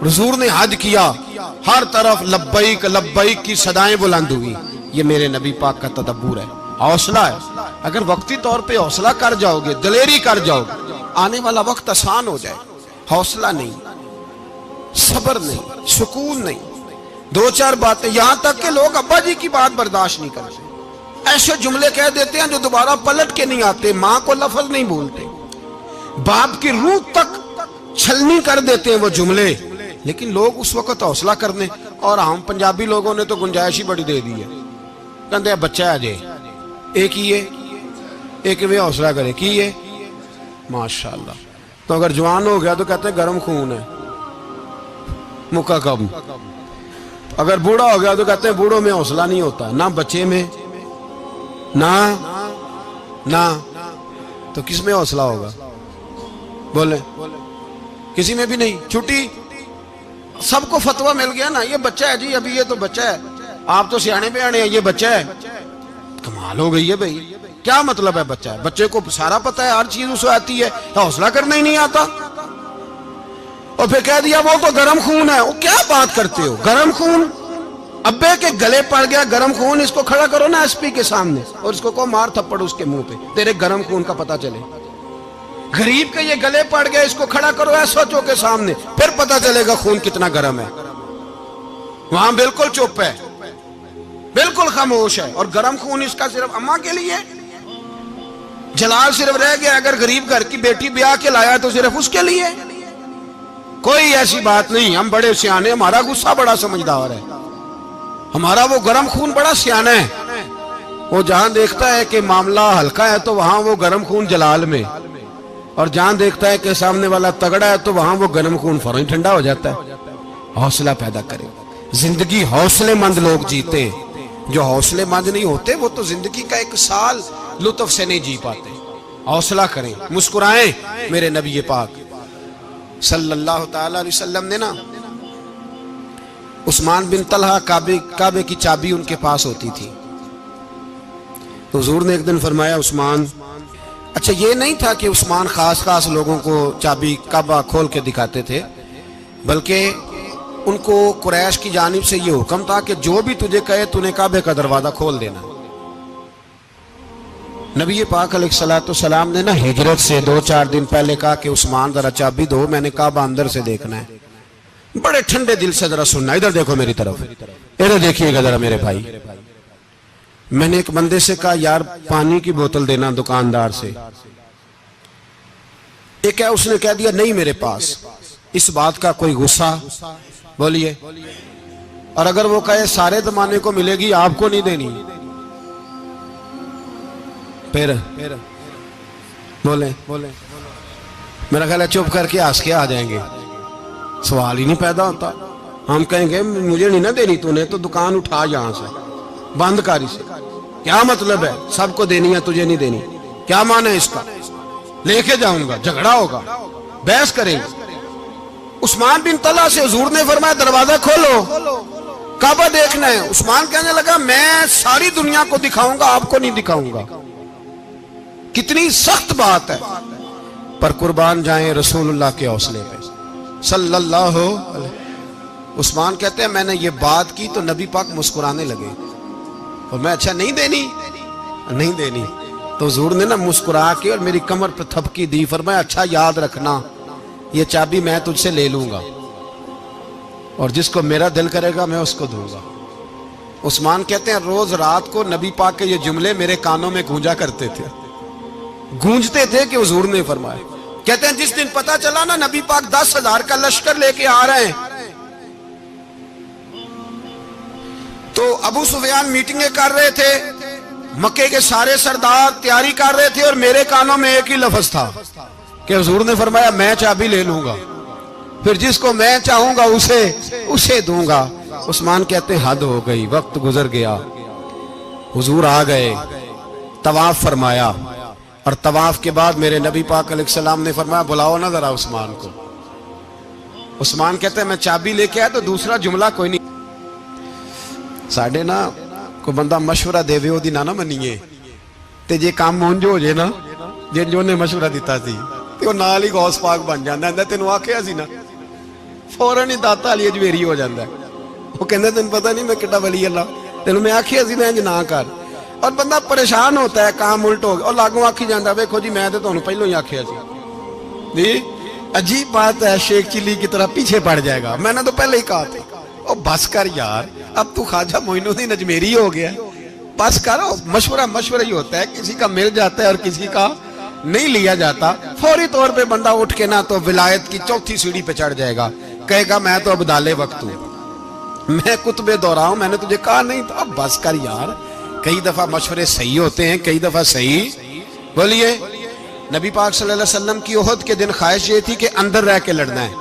حضور نے حج کیا، ہر طرف لبیک لبیک کی صدائیں بلند ہوئی۔ یہ میرے نبی پاک کا تدبر ہے، حوصلہ ہے۔ اگر وقتی طور پہ حوصلہ کر جاؤ گے، دلیری کر جاؤ گے، آنے والا وقت آسان ہو جائے۔ حوصلہ نہیں، صبر نہیں، سکون نہیں، دو چار باتیں، یہاں تک کہ لوگ ابا جی کی بات برداشت نہیں کرتے، ایسے جملے کہہ دیتے ہیں جو دوبارہ پلٹ کے نہیں آتے، ماں کو لفظ نہیں بولتے، باپ کی روح تک چھلنی کر دیتے ہیں وہ جملے، لیکن لوگ اس وقت حوصلہ کرنے، اور ہم پنجابی لوگوں نے تو گنجائش ہی بڑی دے دی ہے، کہتے ہیں بچہ ہے جے ایک ہی ہے، ایک بھی حوصلہ کرے کی ہے ماشاءاللہ۔ تو اگر جوان ہو گیا تو کہتے ہیں گرم خون ہے، مکہ کم۔ اگر بوڑھا ہو گیا تو کہتے ہیں بوڑھوں میں حوصلہ نہیں ہوتا، نہ بچے میں نہ تو کس میں حوصلہ ہوگا؟ بولیں، کسی میں بھی نہیں۔ چھٹی سب کو فتویٰ مل گیا نا، یہ بچہ ہے جی، ابھی یہ تو بچہ ہے، آپ تو سیانے بیانے ہیں، یہ بچہ ہے۔ کمال ہو گئی ہے بھائی، کیا مطلب ہے بچہ ہے؟ بچے کو سارا پتہ ہے، ہر چیز اسے آتی ہے، حوصلہ کرنا ہی نہیں آتا، اور پھر کہہ دیا وہ تو گرم خون ہے۔ وہ کیا بات کرتے ہو، گرم خون؟ ابے کے گلے پڑ گیا گرم خون، اس کو کھڑا کرو نا ایس پی کے سامنے اور اس کو کہو مار تھپڑ اس کے منہ پہ، تیرے گرم خون کا پتہ چلے۔ غریب کے یہ گلے پڑ گئے، اس کو کھڑا کرو ایسوچوں کے سامنے، پھر پتا چلے گا خون کتنا گرم ہے۔ وہاں بالکل چپ ہے، بالکل خاموش ہے، اور گرم خون اس کا صرف اماں کے لیے، جلال صرف رہ گیا اگر غریب گھر کی بیٹی بیاہ کے لایا تو صرف اس کے لیے، کوئی ایسی بات نہیں۔ ہم بڑے سیانے، ہمارا غصہ بڑا سمجھدار ہے، ہمارا وہ گرم خون بڑا سیانا ہے، وہ جہاں دیکھتا ہے کہ معاملہ ہلکا ہے تو وہاں وہ گرم خون جلال میں، اور جہاں دیکھتا ہے کہ سامنے والا تگڑا ہے تو وہاں وہ گرم خون فوراً ٹھنڈا ہو جاتا ہے۔ حوصلہ پیدا کرے، زندگی حوصلے مند لوگ جیتے ہیں، جو حوصلے مند نہیں ہوتے وہ تو زندگی کا ایک سال لطف سے نہیں جی پاتے۔ حوصلہ کریں، مسکرائیں۔ میرے نبی پاک صلی اللہ تعالی علیہ وسلم نے نا عثمان بن طلحہ، کعبے کی چابی ان کے پاس ہوتی تھی، تو حضور نے ایک دن فرمایا عثمان، اچھا یہ نہیں تھا کہ عثمان خاص لوگوں کو چابی کعبہ کھول کے دکھاتے تھے، بلکہ ان کو قریش کی جانب سے یہ حکم تھا کہ جو بھی تجھے کہے تو نے کعبے کا دروازہ کھول دینا۔ نبی پاک علیہ السلام نے نا ہجرت سے 2-4 دن پہلے کہا کہ عثمان ذرا چابی دو، میں نے کعبہ اندر سے دیکھنا ہے۔ بڑے ٹھنڈے دل سے ذرا سننا، ادھر دیکھو میری طرف، ادھر دیکھیے گا ذرا میرے بھائی۔ میں نے ایک بندے سے کہا یار پانی کی بوتل دینا دکاندار سے، ایک ہے اس نے کہہ دیا نہیں میرے پاس۔ اس بات کا کوئی غصہ؟ بولیے۔ اور اگر وہ کہے سارے زمانے کو ملے گی آپ کو نہیں دینی، پھر بولیں میرا خیال ہے چپ کر کے ہنس کے آ جائیں گے، سوال ہی نہیں پیدا ہوتا۔ ہم کہیں گے مجھے نہیں نہ دینی تو نے تو دکان اٹھا یہاں سے، بند کاری سے، کیا مطلب ہے سب کو دینی ہے تجھے نہیں دینی، کیا معنی ہے اس کا؟ لے کے جاؤں گا، جھگڑا ہوگا، بحث کریں گے۔ عثمان بن طلحہ سے حضور نے فرمایا دروازہ کھولو، کعبہ دیکھنا ہے۔ عثمان کہنے لگا میں ساری دنیا کو دکھاؤں گا، آپ کو نہیں دکھاؤں گا۔ کتنی سخت بات ہے، پر قربان جائیں رسول اللہ کے حوصلے پہ صلی اللہ علیہ۔ عثمان کہتے ہیں میں نے یہ بات کی تو نبی پاک مسکرانے لگے، اور میں اچھا نہیں دینی تو حضور نے نا مسکرا کے اور میری کمر پہ تھپکی دی، فرمایا اچھا یاد رکھنا یہ چابی میں تجھ سے لے لوں گا، اور جس کو میرا دل کرے گا میں اس کو دوں گا۔ عثمان کہتے ہیں روز رات کو نبی پاک کے یہ جملے میرے کانوں میں گونجتے تھے کہ حضور نے فرمایا۔ کہتے ہیں جس دن پتا چلا نا نبی پاک 10,000 کا لشکر لے کے آ رہے ہیں، تو ابو سفیان میٹنگیں کر رہے تھے، مکے کے سارے سردار تیاری کر رہے تھے، اور میرے کانوں میں ایک ہی لفظ تھا کہ حضور نے فرمایا میں چابی لے لوں گا، پھر جس کو میں چاہوں گا اسے دوں گا۔ عثمان کہتے ہیں حد ہو گئی، وقت گزر گیا، حضور آ گئے، طواف فرمایا، اور طواف کے بعد میرے نبی پاک علیہ السلام نے فرمایا بلاؤ نا ذرا عثمان کو۔ عثمان کہتے ہیں میں چابی لے کے آیا تو دوسرا جملہ کوئی نہیں۔ ساڑھے نا کوئی بندہ مشورہ دے وے دی نہ منیے تے جے کام مونج ہو جے نا، جن جو نے مشورہ دیتا سی تے وہ نال ہی غوث پاک بن جاندا ہے۔ تینوں آکھیا سی نا، فوراً ہی داتا علی اجمیری ہو جاندا ہے۔ وہ کہندا تینوں پتہ نہیں میں کڈا ولی اللہ، تینوں میں آکھیا سی نا انج نہ کر، اور بندہ پریشان ہوتا ہے، کام الٹ ہو گیا، اور لاگوں آکھی جاندا ویکھو جی میں تے تانوں پہلو ہی آکھیا سی جی۔ عجیب بات ہے، شیخ چلی کی طرح پیچھے پڑ جائے گا، میں نے تو پہلے ہی کہا تھا۔ او بس کر یار، اب تو خواجہ معین الدین اجمیری ہو گیا، بس کرو۔ مشورہ ہی ہوتا ہے، کسی کا مل جاتا ہے اور کسی کا نہیں لیا جاتا۔ فوری طور پہ بندہ اٹھ کے نا تو ولایت کی 4تھی سیڑھی پہ چڑھ جائے گا، کہے گا میں تو ابدال وقت ہوں، میں قطب دورہ ہوں، میں نے تجھے کہا نہیں تھا۔ اب بس کر یار، کئی دفعہ مشورے صحیح ہوتے ہیں، کئی دفعہ صحیح۔ بولیے۔ نبی پاک صلی اللہ علیہ وسلم کی احد کے دن خواہش یہ تھی کہ اندر رہ کے لڑنا ہے۔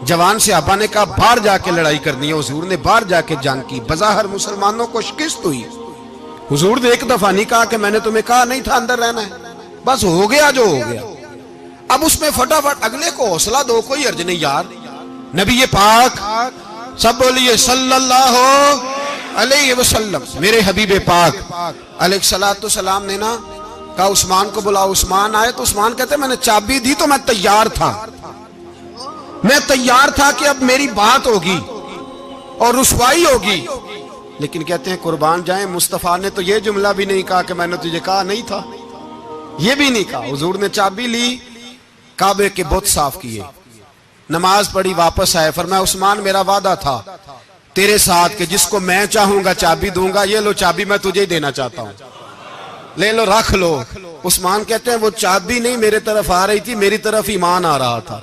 جوان صحابہ نے کہا باہر جا کے لڑائی کرنی ہے، حضور نے باہر جا کے جنگ کی، بظاہر مسلمانوں کو شکست ہوئی۔ حضور نے ایک دفعہ نہیں کہا کہ میں نے تمہیں کہا نہیں تھا اندر رہنا ہے، بس ہو گیا جو ہو گیا۔ اب اس میں فٹافٹ اگلے کو حوصلہ دو، کوئی عرض نہیں یار۔ نبی پاک سب بولیے صلی اللہ علیہ وسلم، میرے حبیب پاک علیہ السلام نے نا کہا عثمان کو بلاؤ۔ عثمان آئے تو عثمان کہتے میں نے چابی دی تو میں تیار تھا کہ اب میری بات ہوگی اور رسوائی ہوگی، لیکن کہتے ہیں قربان جائیں مصطفیٰ نے تو یہ جملہ بھی نہیں کہا کہ میں نے تجھے کہا نہیں تھا۔ یہ بھی نہیں کہا. حضور نے چابی لی, کعبے کے بت صاف کیے, نماز پڑھی, واپس آئے. فرمایا عثمان میرا وعدہ تھا تیرے ساتھ کہ جس کو میں چاہوں گا چابی دوں گا, یہ لو چابی میں تجھے ہی دینا چاہتا ہوں, لے لو رکھ لو. عثمان کہتے ہیں وہ چابی نہیں میرے طرف آ رہی تھی, میری طرف ایمان آ رہا تھا.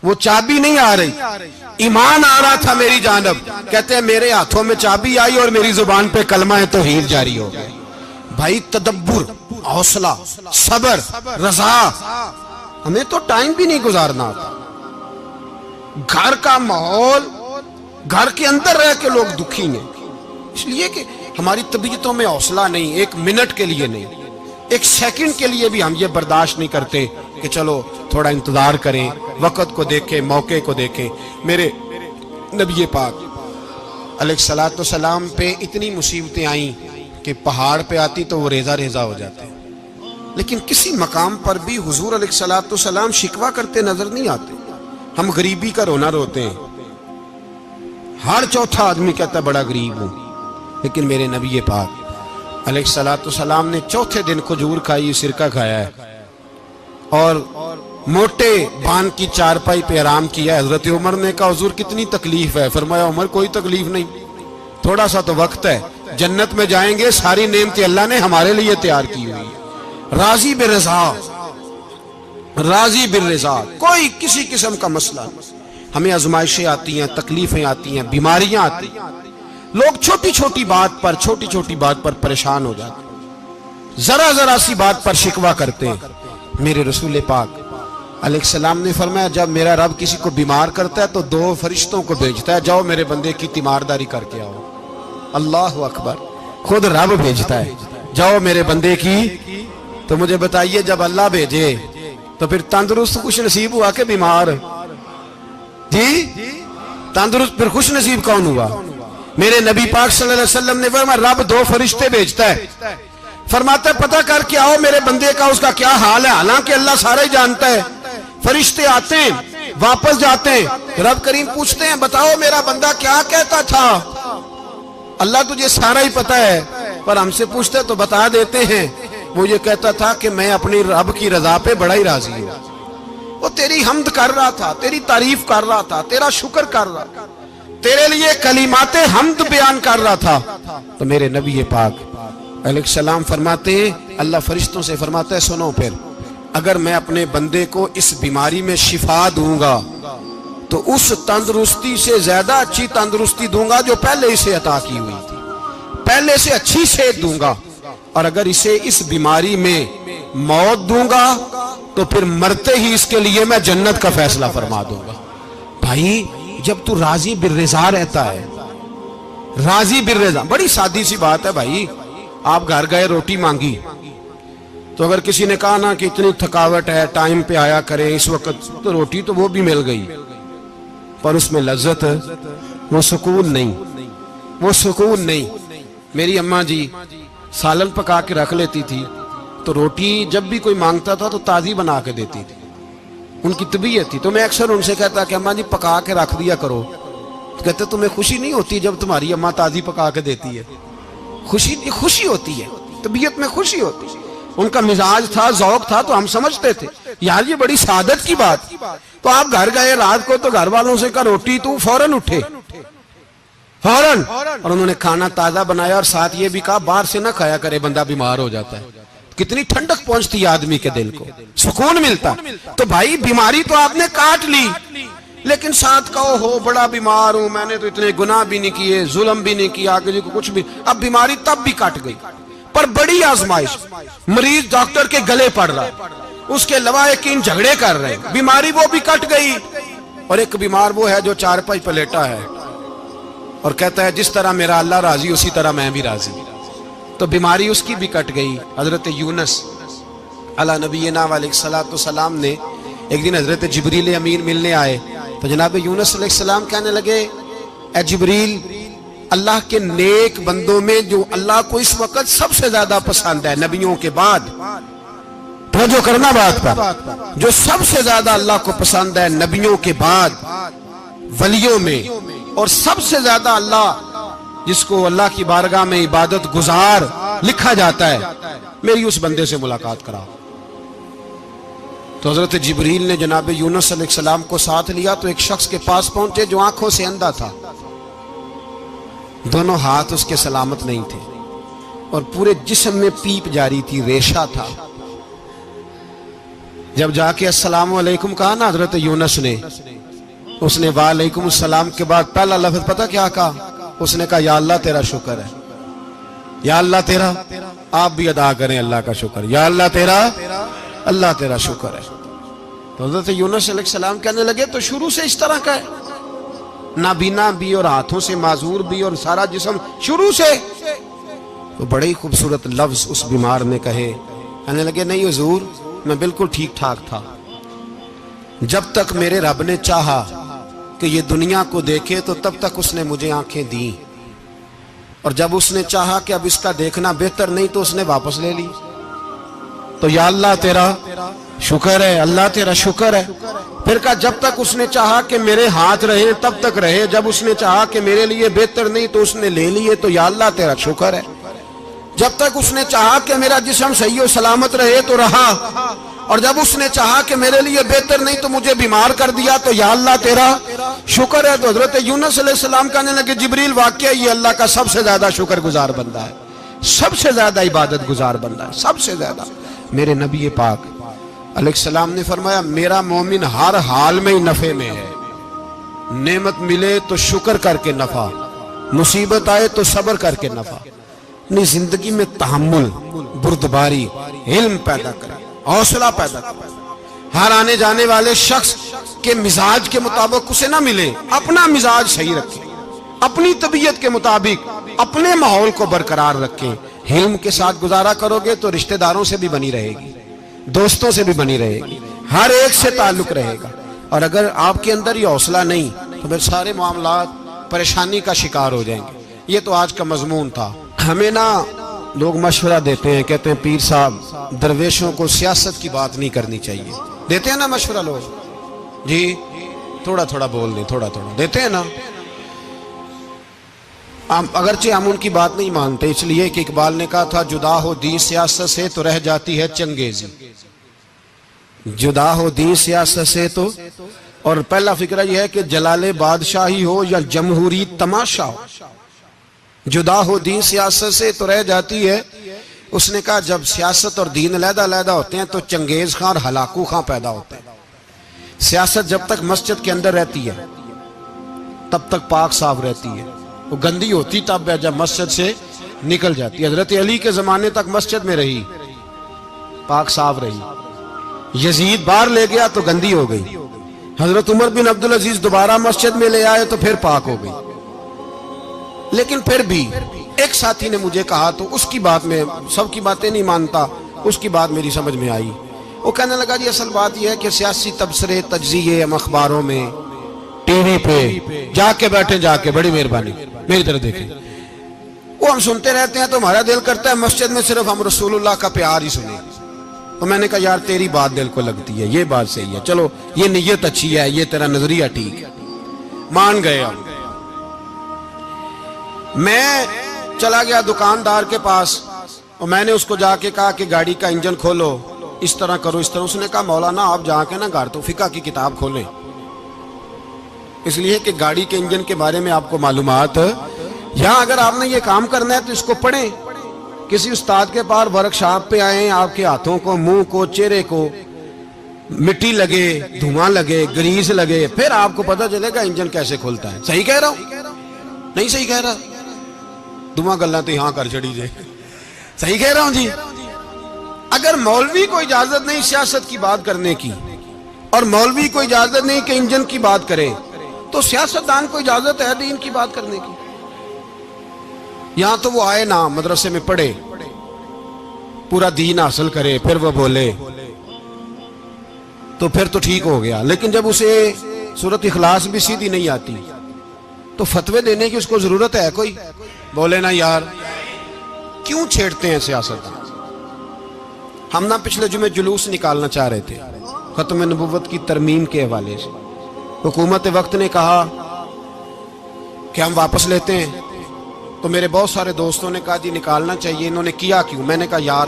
وہ چابی نہیں آ رہی, ایمان آ رہا تھا میری جانب. کہتے ہیں میرے ہاتھوں میں چابی آئی اور میری زبان پہ کلمہ توحید جاری ہو گیا. بھائی تدبر, حوصلہ, صبر, رضا. ہمیں تو ٹائم بھی نہیں گزارنا ہوتا. گھر کا ماحول, گھر کے اندر رہ کے لوگ دکھی ہیں, اس لیے کہ ہماری طبیعتوں میں حوصلہ نہیں, ایک منٹ کے لیے نہیں, ایک سیکنڈ کے لیے بھی ہم یہ برداشت نہیں کرتے کہ چلو تھوڑا انتظار کریں, وقت کو دیکھیں, موقع کو دیکھیں. میرے نبی پاک علیہ الصلوۃ والسلام پہ اتنی مصیبتیں آئیں کہ پہاڑ پہ آتی تو وہ ریزہ ریزہ ہو جاتے, لیکن کسی مقام پر بھی حضور علیہ الصلوۃ والسلام شکوہ کرتے نظر نہیں آتے. ہم غریبی کا رونا روتے ہیں, ہر چوتھا آدمی کہتا ہے بڑا غریب ہوں, لیکن میرے نبی پاک علیہ الصلوۃ والسلام نے چوتھے دن کھجور کھائی, سرکہ کھایا ہے اور موٹے بان کی چارپائی پہ آرام کیا. حضرت عمر نے کہا حضور کتنی تکلیف ہے؟ فرمایا عمر کوئی تکلیف نہیں, تھوڑا سا تو وقت ہے, جنت میں جائیں گے, ساری نعمتیں اللہ نے ہمارے لیے تیار کی ہوئی. راضی بالرضا, راضی بالرضا, کوئی کسی قسم کا مسئلہ نہیں. ہمیں آزمائشیں آتی ہیں, تکلیفیں آتی ہیں, بیماریاں آتی ہیں, لوگ چھوٹی چھوٹی بات پر پریشان ہو جاتے ہیں, ذرا سی بات پر شکوہ کرتے ہیں. میرے رسول پاک علیہ السلام نے فرمایا جب میرا رب کسی کو بیمار کرتا ہے تو 2 فرشتوں کو بھیجتا ہے, جاؤ میرے بندے کی تیمارداری کر کے آؤ. اللہ اکبر, خود رب بھیجتا ہے, جاؤ میرے بندے کی. تو مجھے بتائیے جب اللہ بھیجے تو پھر تندرست خوش نصیب ہوا کہ بیمار؟ جی تندرست پھر خوش نصیب کون ہوا؟ میرے نبی پاک صلی اللہ علیہ وسلم نے فرمایا رب 2 فرشتے بھیجتا ہے, فرماتا ہے پتہ کر کے آؤ میرے بندے کا اس کا کیا حال ہے, حالانکہ اللہ سارا ہی جانتا ہے. فرشتے آتے ہیں, واپس جاتے ہیں, رب کریم پوچھتے ہیں بتاؤ میرا بندہ کیا کہتا تھا؟ اللہ تجھے سارا ہی پتہ ہے, پر ہم سے پوچھتے تو بتا دیتے ہیں. وہ یہ کہتا تھا کہ میں اپنی رب کی رضا پہ بڑا ہی راضی ہوں. وہ تیری حمد کر رہا تھا, تیری تعریف کر رہا تھا, تیرا شکر کر رہا تھا, تیرے لیے کلمات حمد بیان کر رہا تھا. تو میرے نبی پاک علیہ السلام فرماتے ہیں, اللہ فرشتوں سے فرماتا ہے سنو پھر, اگر میں اپنے بندے کو اس بیماری میں شفا دوں گا تو اس تندرستی سے زیادہ اچھی تندرستی دوں گا جو پہلے اسے عطا کی ہوئی تھی, پہلے سے اچھی صحت دوں گا. اور اگر اسے اس بیماری میں موت دوں گا تو پھر مرتے ہی اس کے لیے میں جنت کا فیصلہ فرما دوں گا. بھائی جب تو راضی بالرضا رہتا ہے, راضی بالرضا, بڑی سادی سی بات ہے بھائی. آپ گھر گئے روٹی مانگی تو اگر کسی نے کہا نا کہ اتنی تھکاوٹ ہے ٹائم پہ آیا کریں اس وقت, تو روٹی تو وہ بھی مل گئی, پر اس میں لذت, وہ سکون نہیں, وہ سکون نہیں. میری اماں جی سالن پکا کے رکھ لیتی تھی تو روٹی جب بھی کوئی مانگتا تھا تو تازی بنا کے دیتی تھی, ان کی طبیعت تھی. تو میں اکثر ان سے کہتا کہ اماں جی پکا کے رکھ دیا کرو. تو کہتے تمہیں خوشی نہیں ہوتی جب تمہاری اماں تازی پکا کے دیتی ہے؟ خوشی ہوتی ہے, طبیعت میں خوشی ہوتی ہے. ان کا مزاج تھا, ذوق تھا, تو ہم سمجھتے تھے یار یہ بڑی سعادت کی بات. تو آپ گھر گئے رات کو تو گھر والوں سے کہا روٹی, تو فوراً اٹھے, فوراً, اور انہوں نے کھانا تازہ بنایا اور ساتھ یہ بھی کہا باہر سے نہ کھایا کرے, بندہ بیمار ہو جاتا ہے. کتنی ٹھنڈک پہنچتی ہے آدمی کے دل کو, سکون ملتا. تو بھائی بیماری تو آپ نے کاٹ لی, لیکن ساتھ کہو ہو بڑا بیمار ہوں, میں نے تو اتنے گناہ بھی نہیں کیے, ظلم بھی نہیں کیا, کسی کو کچھ بھی. اب بیماری تب بھی کٹ گئی, پر بڑی آزمائش, مریض ڈاکٹر کے گلے پڑ رہا, اس کے لواحقین جھگڑے کر رہے, بیماری وہ بھی کٹ گئی. اور ایک بیمار وہ ہے جو چارپائی پہ لیٹا ہے اور کہتا ہے جس طرح میرا اللہ راضی اسی طرح میں بھی راضی. تو بیماری اس کی بھی کٹ گئی. حضرت یونس علی نبینا علیہ الصلوۃ والسلام نے ایک دن حضرت جبریل امین ملنے آئے تو جناب یونس علیہ السلام کہنے لگے اے جبریل, اللہ کے نیک بندوں میں جو اللہ کو اس وقت سب سے زیادہ پسند ہے نبیوں کے بعد, توجہ کرنا بات پر, جو سب سے زیادہ اللہ کو پسند ہے نبیوں کے بعد ولیوں میں, اور سب سے زیادہ اللہ جس کو اللہ کی بارگاہ میں عبادت گزار لکھا جاتا ہے, میری اس بندے سے ملاقات کراؤ. تو حضرت جبریل نے جناب یونس علیہ السلام کو ساتھ لیا تو ایک شخص کے پاس پہنچے جو آنکھوں سے اندھا تھا، دونوں ہاتھ اس کے سلامت نہیں تھے اور پورے جسم میں پیپ جاری تھی، ریشہ تھا۔ جب جا کے السلام علیکم کہا نا حضرت یونس نے، اس نے وعلیکم السلام کے بعد پہلا لفظ پتہ کیا کہا؟ اس نے کہا یا اللہ تیرا شکر ہے، یا اللہ تیرا، آپ بھی ادا کریں اللہ کا شکر، یا اللہ تیرا شکر ہے۔ تو حضرت یونس علیہ السلام کہنے لگے تو شروع سے اس طرح کا ہے، نابینا بھی اور ہاتھوں سے معذور بھی اور سارا جسم شروع سے؟ تو بڑے ہی خوبصورت لفظ اس بیمار نے کہے، کہنے لگے نہیں حضور میں بالکل ٹھیک ٹھاک تھا، جب تک میرے رب نے چاہا کہ یہ دنیا کو دیکھے تو تب تک اس نے مجھے آنکھیں دیں، اور جب اس نے چاہا کہ اب اس کا دیکھنا بہتر نہیں تو اس نے واپس لے لی۔ تو یا اللہ تیرا شکر ہے، اللہ تیرا شکر ہے۔ پھر کہا جب تک اس نے چاہا کہ میرے ہاتھ رہے تب تک رہے، جب اس نے چاہا کہ میرے لیے بہتر نہیں تو اس نے لے لیے، تو یا اللہ تیرا شکر ہے۔ جب تک اس نے چاہا کہ میرا جسم صحیح و سلامت رہے تو رہا، اور جب اس نے چاہا کہ میرے لیے بہتر نہیں تو مجھے بیمار کر دیا، تو یا اللہ تیرا شکر ہے۔ تو حضرت یونس علیہ السلام کہنے لگے جبریل واقعہ یہ اللہ کا سب سے زیادہ شکر گزار بندہ ہے، سب سے زیادہ عبادت گزار بندہ ہے، سب سے زیادہ۔ میرے نبی پاک علیہ السلام نے فرمایا میرا مومن ہر حال میں ہی نفع میں ہے، نعمت ملے تو شکر کر کے نفع، مصیبت آئے تو صبر کر کے نفع، اپنی زندگی میں تحمل، بردباری، علم پیدا کرے، حوصلہ پیدا کرے۔ ہر آنے جانے والے شخص کے مزاج کے مطابق اسے نہ ملے، اپنا مزاج صحیح رکھے، اپنی طبیعت کے مطابق اپنے ماحول کو برقرار رکھے۔ علم کے ساتھ گزارا کرو گے تو رشتہ داروں سے بھی بنی رہے گی، دوستوں سے بھی بنی رہے گی، ہر ایک سے تعلق رہے گا۔ اور اگر آپ کے اندر یہ حوصلہ نہیں تو پھر سارے معاملات پریشانی کا شکار ہو جائیں گے۔ یہ تو آج کا مضمون تھا۔ ہمیں نا لوگ مشورہ دیتے ہیں، کہتے ہیں پیر صاحب درویشوں کو سیاست کی بات نہیں کرنی چاہیے، دیتے ہیں نا مشورہ لوگ؟ جی تھوڑا تھوڑا بول دیں، تھوڑا تھوڑا دیتے ہیں نا۔ اگرچہ ہم ان کی بات نہیں مانتے، اس لیے کہ اقبال نے کہا تھا جدا ہو دین سیاست سے تو رہ جاتی ہے چنگیزی، جدا ہو دین سیاست سے تو، اور پہلا فکرہ یہ ہے کہ جلال بادشاہی ہو یا جمہوری تماشا ہو، جدا ہو دین سیاست سے تو رہ جاتی ہے۔ اس نے کہا جب سیاست اور دین علیحدہ علیحدہ ہوتے ہیں تو چنگیز خان اور ہلاکو خان پیدا ہوتے ہیں۔ سیاست جب تک مسجد کے اندر رہتی ہے تب تک پاک صاف رہتی ہے، وہ گندی ہوتی تب ہے جب مسجد سے نکل جاتی ہے۔ حضرت علی کے زمانے تک مسجد میں رہی، پاک صاف رہی، یزید باہر لے گیا تو گندی ہو گئی، حضرت عمر بن عبدالعزیز دوبارہ مسجد میں لے آئے تو پھر پاک ہو گئی۔ لیکن پھر بھی ایک ساتھی نے مجھے کہا تو اس کی بات میں، سب کی باتیں نہیں مانتا، اس کی بات میری سمجھ میں آئی۔ وہ کہنے لگا جی اصل بات یہ ہے کہ سیاسی تبصرے تجزیے ہم اخباروں میں ٹی وی پہ جا کے بیٹھے، جا کے بڑی مہربانی میری طرف دیکھیں، وہ ہم سنتے رہتے ہیں تو ہمارا دل کرتا ہے مسجد میں صرف ہم رسول اللہ کا پیار ہی سنیں۔ تو میں نے کہا یار تیری بات دل کو لگتی ہے، یہ بات صحیح ہے، چلو یہ نیت اچھی ہے، یہ تیرا نظریہ ٹھیک ہے، مان گئے ہم۔ میں چلا گیا دکاندار کے پاس اور میں نے اس کو جا کے کہا کہ گاڑی کا انجن کھولو، اس طرح کرو، اس طرح۔ اس نے کہا مولانا آپ جا کے نا گھر تو فقہ کی کتاب کھولیں، اس لیے کہ گاڑی کے انجن کے بارے میں آپ کو معلومات، یہاں اگر آپ نے یہ کام کرنا ہے تو اس کو پڑھیں، کسی استاد کے پاس ورک شاپ پہ آئیں، آپ کے ہاتھوں کو، منہ کو، چہرے کو مٹی لگے، دھواں لگے، گریس لگے، پھر آپ کو پتہ چلے گا انجن کیسے کھلتا ہے۔ صحیح کہہ رہا ہوں؟ نہیں صحیح کہہ رہا؟ دعا گلنا تو یہاں کر چڑی جائے، صحیح کہہ رہا ہوں جی؟ اگر مولوی کو اجازت نہیں سیاست کی بات کرنے کی، اور مولوی کو اجازت نہیں کہ انجن کی بات کرے، تو سیاستدان کو اجازت ہے دین کی بات کرنے کی؟ یہاں تو وہ آئے نا مدرسے میں پڑھے، پورا دین حاصل کرے، پھر وہ بولے تو پھر تو ٹھیک ہو گیا۔ لیکن جب اسے سورۃ اخلاص بھی سیدھی نہیں آتی تو فتوے دینے کی اس کو ضرورت ہے کوئی؟ بولے نا یار کیوں چھیڑتے ہیں سیاست؟ ہم نا پچھلے جمعے جلوس نکالنا چاہ رہے تھے ختم نبوت کی ترمیم کے حوالے سے، حکومت وقت نے کہا کہ ہم واپس لیتے ہیں، تو میرے بہت سارے دوستوں نے کہا جی نکالنا چاہیے، انہوں نے کیا کیوں؟ میں نے کہا یار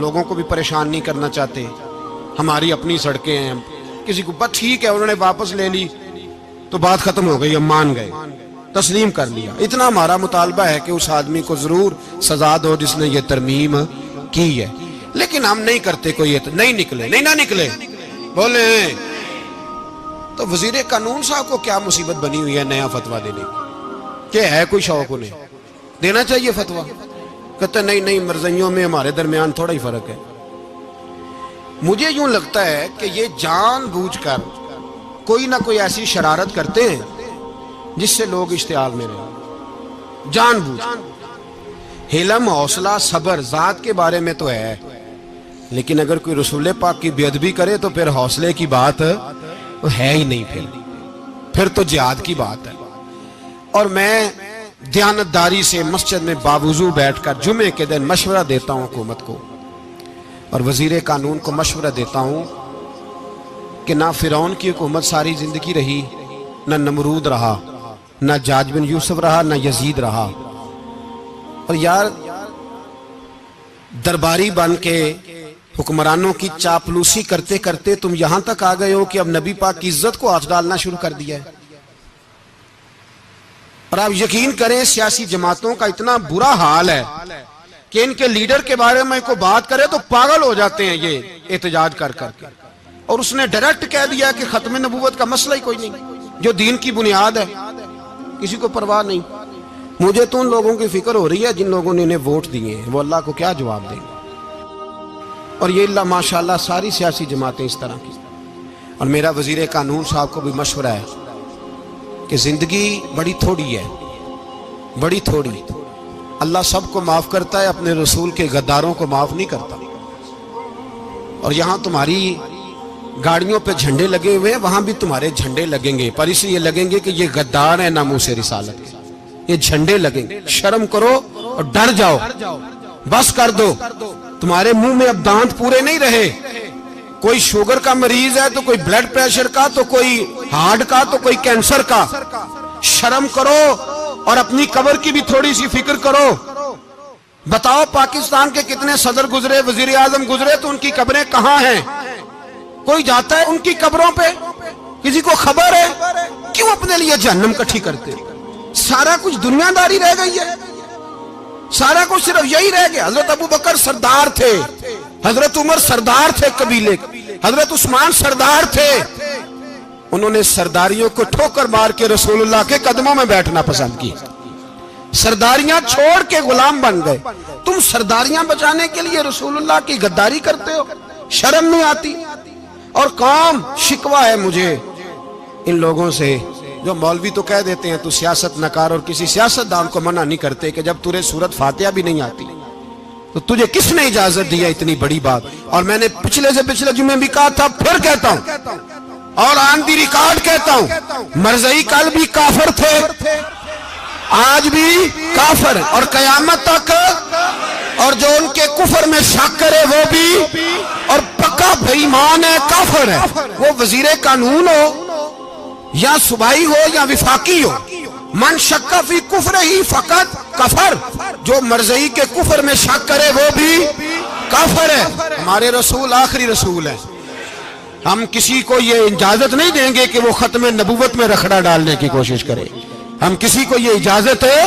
لوگوں کو بھی پریشان نہیں کرنا چاہتے، ہماری اپنی سڑکیں ہیں, کسی کو بس ٹھیک ہے انہوں نے واپس لے لی تو بات ختم ہو گئی, ہم مان گئے, تسلیم کر لیا. اتنا ہمارا مطالبہ ہے کہ اس آدمی کو ضرور سزا دو جس نے یہ ترمیم کی ہے, لیکن ہم نہیں کرتے. کوئی نہیں نکلے, نہیں نہ نکلے بولے. تو وزیر قانون صاحب کو کیا مصیبت بنی ہوئی ہے نیا فتویٰ دینے کی, کہ ہے کوئی شوق انہیں دینا چاہیے فتویٰ؟ کہتے نہیں مرضیوں میں ہمارے درمیان تھوڑا ہی فرق ہے. مجھے یوں لگتا ہے کہ یہ جان بوجھ کر کوئی نہ کوئی ایسی شرارت کرتے ہیں جس سے لوگ اشتعال میں رہیں, جان بوجھ. حلم, حوصلہ, صبر ذات کے بارے میں تو ہے, لیکن اگر کوئی رسول پاک کی بے ادبی کرے تو پھر حوصلے کی بات ہے ہی نہیں, پھر تو جہاد کی بات ہے. اور میں دیانتداری سے مسجد میں باوضو بیٹھ کر جمعے کے دن مشورہ دیتا ہوں حکومت کو اور وزیر قانون کو مشورہ دیتا ہوں کہ نہ فرعون کی حکومت ساری زندگی رہی, نہ نمرود رہا, نہ جاج بن یوسف رہا, نہ یزید رہا. اور یار درباری بن کے حکمرانوں کی چاپلوسی کرتے کرتے تم یہاں تک آ گئے ہو کہ اب نبی پاک کی عزت کو ہاتھ ڈالنا شروع کر دیا ہے. اور آپ یقین کریں سیاسی جماعتوں کا اتنا برا حال ہے کہ ان کے لیڈر کے بارے میں کوئی بات کرے تو پاگل ہو جاتے ہیں یہ احتجاج کر کر کے. اور اس نے ڈائریکٹ کہہ دیا کہ ختم نبوت کا مسئلہ ہی کوئی نہیں, جو دین کی بنیاد ہے, کسی کو پرواہ نہیں. مجھے تو ان لوگوں کی فکر ہو رہی ہے جن لوگوں نے انہیں ووٹ دیے ہیں, وہ اللہ کو کیا جواب دیں گے. اور یہ اللہ ماشاءاللہ ساری سیاسی جماعتیں اس طرح کی. اور میرا وزیر قانون صاحب کو بھی مشورہ ہے کہ زندگی بڑی تھوڑی ہے, بڑی تھوڑی. اللہ سب کو معاف کرتا ہے, اپنے رسول کے غداروں کو معاف نہیں کرتا. اور یہاں تمہاری گاڑیوں پہ جھنڈے لگے ہوئے ہیں, وہاں بھی تمہارے جھنڈے لگیں گے, پر اس لیے لگیں گے کہ یہ غدار ہیں ناموس رسالت کے. یہ جھنڈے لگیں گے. شرم کرو اور ڈر جاؤ, بس کر دو. تمہارے منہ میں اب دانت پورے نہیں رہے. کوئی شوگر کا مریض ہے تو کوئی بلڈ پریشر کا, تو کوئی ہارٹ کا, تو کوئی کینسر کا. شرم کرو اور اپنی قبر کی بھی تھوڑی سی فکر کرو. بتاؤ پاکستان کے کتنے صدر گزرے, وزیر اعظم گزرے, تو ان کی قبریں کہاں ہیں؟ کوئی جاتا ہے ان کی قبروں پہ؟ کسی کو خبر ہے؟ کیوں اپنے لیے جہنم کٹھی کرتے؟ سارا کچھ دنیا داری رہ گئی ہے, سارا کچھ صرف یہی رہ گیا. حضرت ابو بکر سردار تھے, حضرت عمر سردار تھے قبیلے, حضرت عثمان سردار تھے. انہوں نے سرداریوں کو ٹھوکر مار کے رسول اللہ کے قدموں میں بیٹھنا پسند کی. سرداریاں چھوڑ کے غلام بن گئے. تم سرداریاں بچانے کے لیے رسول اللہ کی غداری کرتے ہو, شرم نہیں آتی؟ اور قوم شکوہ ہے مجھے ان لوگوں سے جو مولوی تو کہہ دیتے ہیں تو سیاست نہ کر, اور کسی سیاست دان کو منع نہیں کرتے کہ جب تجھے سورت فاتحہ بھی نہیں آتی تو تجھے کس نے اجازت دیا اتنی بڑی بات. اور میں نے پچھلے سے پچھلے جمعے بھی کہا تھا, پھر کہتا ہوں اور آن دی ریکارڈ کہتا ہوں, مرزائی کل بھی کافر تھے, آج بھی کافر, اور قیامت تک. اور جو ان کے کفر میں شک کرے وہ بھی, اور پکا بے ایمان ہے, کافر ہے. وہ وزیر قانون ہو یا صوبائی ہو یا وفاقی ہو, من شک فی کفر ہی فقط کفر. جو مرزائی کے کفر میں شک کرے وہ بھی کافر ہے. ہمارے رسول آخری رسول ہے. ہم کسی کو یہ اجازت نہیں دیں گے کہ وہ ختم نبوت میں رکھڑا ڈالنے کی کوشش کرے. ہم کسی کو یہ اجازت ہے.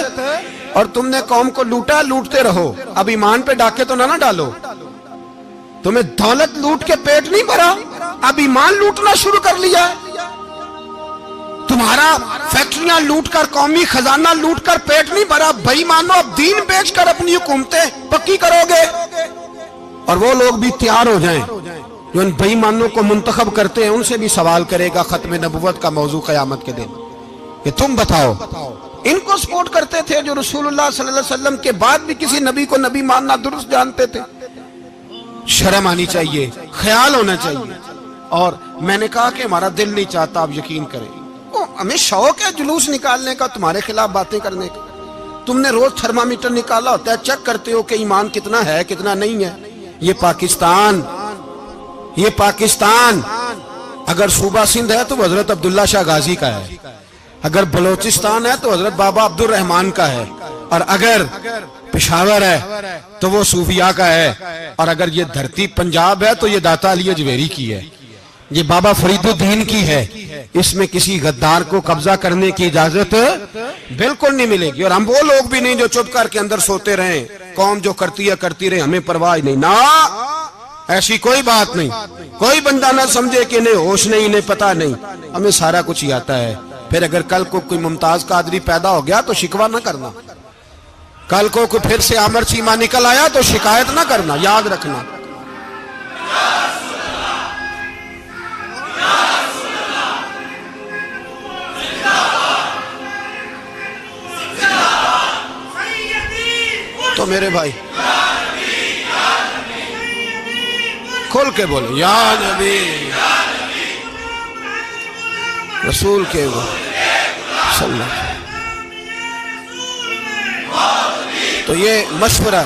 اور تم نے قوم کو لوٹا, لوٹتے رہو. اب ایمان پہ ڈاکے تو نہ ڈالو. تمہیں دولت لوٹ کے پیٹ نہیں بھرا, اب ایمان لوٹنا شروع کر لیا. تمہارا فیکٹریاں لوٹ کر, قومی خزانہ لوٹ کر پیٹ نہیں بھرا. بے ایمانو اب دین بیچ کر اپنی حکومتیں پکی کرو گے. اور وہ لوگ بھی تیار ہو جائیں جو ان بے ایمانوں کو منتخب کرتے ہیں, ان سے بھی سوال کرے گا ختم نبوت کا موضوع قیامت کے دن کہ تم بتاؤ. ان کو سپورٹ کرتے تھے جو رسول اللہ صلی اللہ علیہ وسلم کے بعد بھی کسی نبی کو نبی ماننا درست جانتے تھے. شرم آنی چاہیے, خیال ہونا چاہیے. اور میں نے کہا کہ ہمارا دل نہیں چاہتا, آپ یقین کریں. ہمیں شوق ہے جلوس نکالنے کا, تمہارے خلاف باتیں کرنے کا. تم نے روز تھرمامیٹر نکالا ہوتا ہے, چیک کرتے ہو کہ ایمان کتنا ہے کتنا نہیں ہے. یہ پاکستان اگر صوبہ سندھ ہے تو حضرت عبداللہ شاہ غازی کا ہے, اگر بلوچستان ہے تو حضرت بابا عبد الرحمان کا ہے, اور اگر پشاور ہے تو وہ صوفیاء کا ہے، اور اگر یہ دھرتی پنجاب ہے تو یہ داتا علی اجویری کی ہے، یہ بابا فرید الدین کی ہے۔ اس میں کسی غدار کو قبضہ کرنے کی اجازت بالکل نہیں ملے گی، اور ہم وہ لوگ بھی نہیں جو چپ کر کے اندر سوتے رہیں، قوم جو کرتی ہے کرتی رہے، ہمیں پرواہ نہیں، نہ ایسی کوئی بات نہیں۔ کوئی بندہ نہ سمجھے کہ انہیں ہوش نہیں، انہیں پتہ نہیں، ہمیں سارا کچھ ہی آتا ہے۔ پھر اگر کل کو کوئی ممتاز قادری پیدا ہو گیا تو شکوہ نہ کرنا، کل کو کوئی پھر سے عامر چیمہ نکل آیا تو شکایت نہ کرنا، یاد رکھنا۔ تو میرے بھائی کھل کے بولے یا نبی رسول کے صلی اللہ۔ تو یہ مشورہ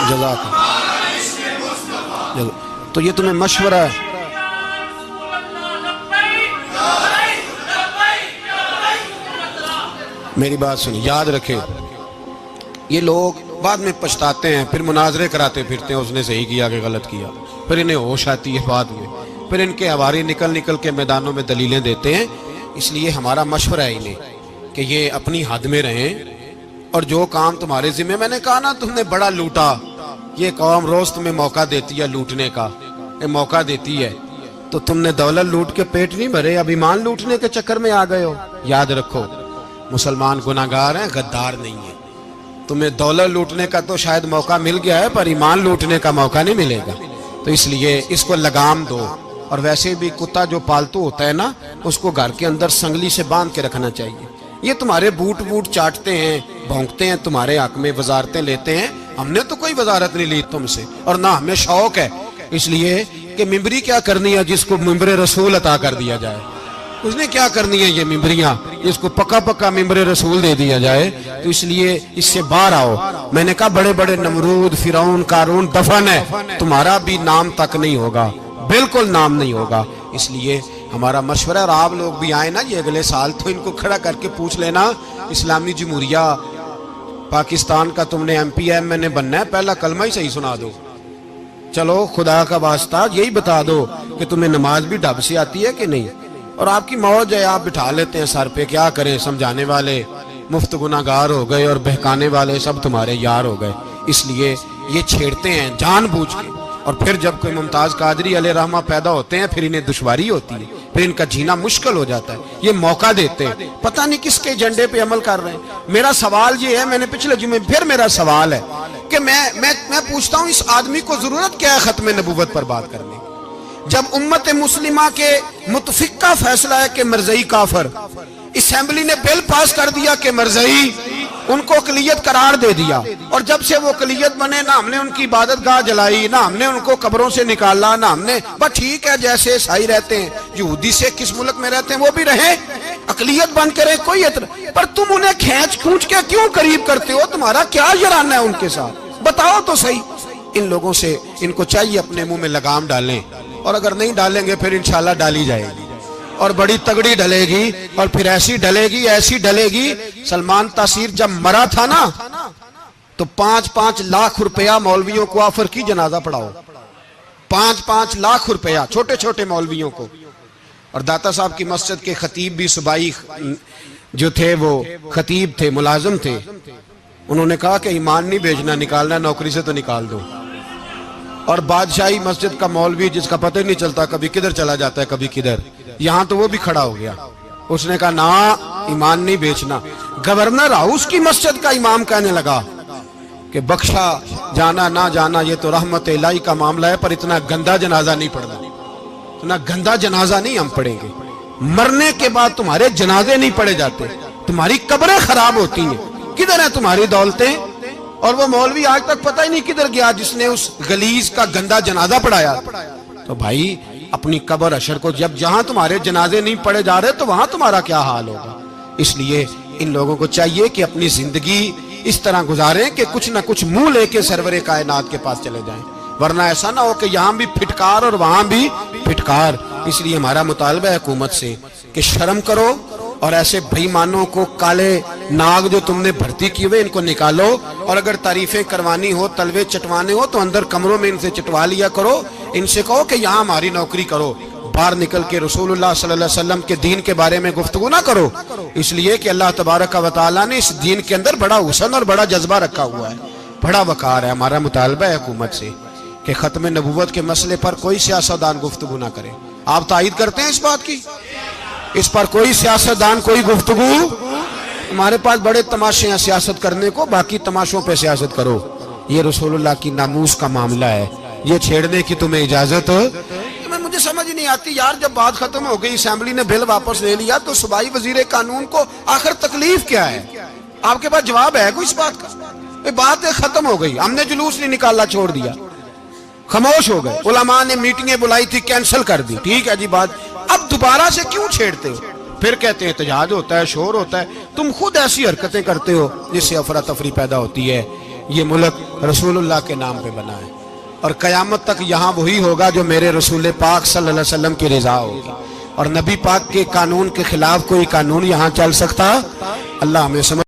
جزاک اللہ، تو یہ تمہیں مشورہ ہے۔ میری بات سنی، یاد رکھے، یہ لوگ بعد میں پچھتاتے ہیں، پھر مناظرے کراتے پھرتے ہیں، اس نے صحیح کیا کہ غلط کیا، پھر انہیں ہوش آتی ہے بعد میں، پھر ان کے ہواری نکل نکل کے میدانوں میں دلیلیں دیتے ہیں۔ اس لیے ہمارا مشورہ ہے انہیں کہ یہ اپنی حد میں رہیں، اور جو کام تمہارے ذمہ، میں نے کہا نا تم نے بڑا لوٹا، یہ قوم روز تمہیں موقع دیتی ہے لوٹنے کا، یہ موقع دیتی ہے، تو تم نے دولت لوٹ کے پیٹ نہیں بھرے، اب ایمان لوٹنے کے چکر میں آ گئے ہو۔ یاد رکھو مسلمان گناہگار ہیں، غدار نہیں ہیں۔ تمہیں دولت لوٹنے کا تو شاید موقع مل گیا ہے، پر ایمان لوٹنے کا موقع نہیں ملے گا، تو اس لیے اس کو لگام دو۔ اور ویسے بھی کتا جو پالتو ہوتا ہے نا، اس کو گھر کے اندر سنگلی سے باندھ کے رکھنا چاہیے۔ یہ تمہارے بوٹ چاٹتے ہیں، بھونکتے ہیں تمہارے حق میں، وزارتیں لیتے ہیں، ہم نے تو کوئی وزارت نہیں لی تم سے، اور نہ ہمیں شوق ہے اس لیے کہ ممبری کیا کرنی ہے جس کو ممبر رسول عطا کر دیا جائے، اس نے کیا کرنی ہے یہ ممبریاں جس کو پکا پکا ممبر رسول دے دیا جائے، تو اس لیے اس سے باہر آؤ۔ میں نے کہا بڑے بڑے نمرود، فرعون، قارون دفن ہے، تمہارا بھی نام تک نہیں ہوگا، بالکل نام نہیں ہوگا۔ اس لیے ہمارا مشورہ، اور آپ لوگ بھی آئے نا یہ اگلے سال، تو ان کو کھڑا کر کے پوچھ لینا، اسلامی جمہوریہ پاکستان کا تم نے MPM میں نے بننا ہے، پہلا کلمہ ہی صحیح سنا دو، چلو خدا کا واسطہ یہی بتا دو کہ تمہیں نماز بھی ڈھب سے آتی ہے کہ نہیں، اور آپ کی موج ہے، آپ بٹھا لیتے ہیں سر پہ، کیا کریں، سمجھانے والے مفت گناہگار ہو گئے اور بہکانے والے سب تمہارے یار ہو گئے۔ اس لیے یہ چھیڑتے ہیں جان بوجھ کے، اور پھر جب کوئی ممتاز قادری علیہ رحمہ پیدا ہوتے ہیں، پھر انہیں دشواری ہوتی ہے، پھر ان کا جینا مشکل ہو جاتا ہے، یہ موقع دیتے ہیں، پتہ نہیں کس کے ایجنڈے پہ عمل کر رہے ہیں۔ میرا سوال یہ ہے، میں نے پچھلے جمعے پھر میرا سوال ہے کہ میں پوچھتا ہوں، اس آدمی کو ضرورت کیا ہے ختم نبوت پر بات کرنے، جب امت مسلمہ کے متفق کا فیصلہ ہے کہ مرزائی کافر، اسمبلی نے بل پاس کر دیا کہ مرزائی، ان کو اقلیت قرار دے دیا، اور جب سے وہ اقلیت بنے، نہ ہم نے ان کی عبادت گاہ جلائی، نہ ہم نے ان کو قبروں سے نکالا، نہ ہم نے، بس ٹھیک ہے جیسے عیسائی رہتے ہیں، یہودی سے کس ملک میں رہتے ہیں وہ بھی رہیں، اقلیت بن کے رہیں، کوئی اعتراض، پر تم انہیں کھینچ کھونچ کے کیوں قریب کرتے ہو؟ تمہارا کیا جرانہ ہے ان کے ساتھ؟ بتاؤ تو صحیح۔ ان لوگوں سے ان کو چاہیے اپنے منہ میں لگام ڈالیں، اور اگر نہیں ڈالیں گے پھر انشاءاللہ ڈالی جائے گی، اور بڑی تگڑی ڈلے گی، اور پھر ایسی ڈلے گی، ایسی ڈلے گی۔ سلمان تاثیر جب مرا تھا نا تو 5-5 لاکھ روپیہ مولویوں کو آفر کی جنازہ پڑھاؤ، 5-5 لاکھ روپیہ چھوٹے چھوٹے مولویوں کو۔ اور داتا صاحب کی مسجد کے خطیب بھی صوبائی جو تھے وہ خطیب تھے، ملازم تھے، انہوں نے کہا کہ ایمان نہیں بیچنا، نکالنا نوکری سے تو نکال دو۔ اور بادشاہی مسجد کا مولوی جس کا پتہ نہیں چلتا، کبھی کدھر چلا جاتا ہے کبھی کدھر، یہاں تو وہ بھی کھڑا ہو گیا، اس نے کہا نا ایمان نہیں بیچنا۔ گورنر ہاؤس کی مسجد کا امام کہنے لگا کہ بخشا جانا نہ جانا یہ تو رحمت الہی کا معاملہ ہے، پر اتنا گندا جنازہ نہیں پڑھنا، اتنا گندا جنازہ نہیں ہم پڑھیں گے، مرنے کے بعد تمہارے جنازے نہیں پڑھے جاتے، تمہاری قبریں خراب ہوتی ہیں، کدھر ہیں تمہاری دولتیں؟ اور وہ مولوی آج تک پتہ ہی نہیں کدھر گیا جس نے اس غلیظ کا گندا جنازہ پڑھایا۔ تو بھائی اپنی قبر اشر کو، جب جہاں تمہارے جنازے نہیں پڑھے جا رہے تو وہاں تمہارا کیا حال ہوگا؟ اس لیے ان لوگوں کو چاہیے کہ اپنی زندگی اس طرح گزاریں کہ کچھ نہ کچھ منہ لے کے سرور کائنات کے پاس چلے جائیں، ورنہ ایسا نہ ہو کہ یہاں بھی پھٹکار اور وہاں بھی پھٹکار۔ اس لیے ہمارا مطالبہ ہے حکومت سے کہ شرم کرو اور ایسے بےایمانوں کو کالے ناگ جو تم نے بھرتی کی ہوئے ان کو نکالو، اور اگر تعریفیں کروانی ہو، تلوے چٹوانے ہو تو اندر کمروں میں ان سے چٹوا لیا کرو، ان سے کہو کہ یہاں ہماری نوکری کرو، باہر نکل کے رسول اللہ صلی اللہ علیہ وسلم کے دین کے بارے میں گفتگو نہ کرو، اس لیے کہ اللہ تبارک و تعالیٰ نے اس دین کے اندر بڑا حسن اور بڑا جذبہ رکھا ہوا ہے، بڑا وقار ہے۔ ہمارا مطالبہ ہے حکومت سے کہ ختم نبوت کے مسئلے پر کوئی سیاستدان گفتگو نہ کرے۔ آپ تائید کرتے ہیں اس بات کی؟ اس پر کوئی سیاستدان کوئی گفتگو؟ ہمارے پاس بڑے تماشے ہیں سیاست کرنے کو، باقی تماشوں پہ سیاست کرو، یہ رسول اللہ کی ناموس کا معاملہ ہے، یہ چھیڑنے کی تمہیں اجازت؟ مجھے سمجھ نہیں آتی یار، جب بات ختم ہو گئی، اسمبلی نے بل واپس لے لیا، تو صوبائی وزیر قانون کو آخر تکلیف کیا ہے؟ آپ کے پاس جواب ہے کوئی اس بات کا؟ بات ختم ہو گئی، ہم نے جلوس نہیں نکالا، چھوڑ دیا، خاموش ہو گئے، علماء نے میٹنگیں بلائی تھی کینسل کر دی، ٹھیک ہے جی بات، اب دوبارہ سے کیوں چھیڑتے ہو؟ پھر کہتے ہیں احتجاج ہوتا ہے، شور ہوتا ہے، تم خود ایسی حرکتیں کرتے ہو جس سے افراتفری پیدا ہوتی ہے۔ یہ ملک رسول اللہ کے نام پہ بنا ہے، اور قیامت تک یہاں وہی ہوگا جو میرے رسول پاک صلی اللہ علیہ وسلم کی رضا ہوگی، اور نبی پاک کے قانون کے خلاف کوئی قانون یہاں چل سکتا؟ اللہ ہمیں سمجھ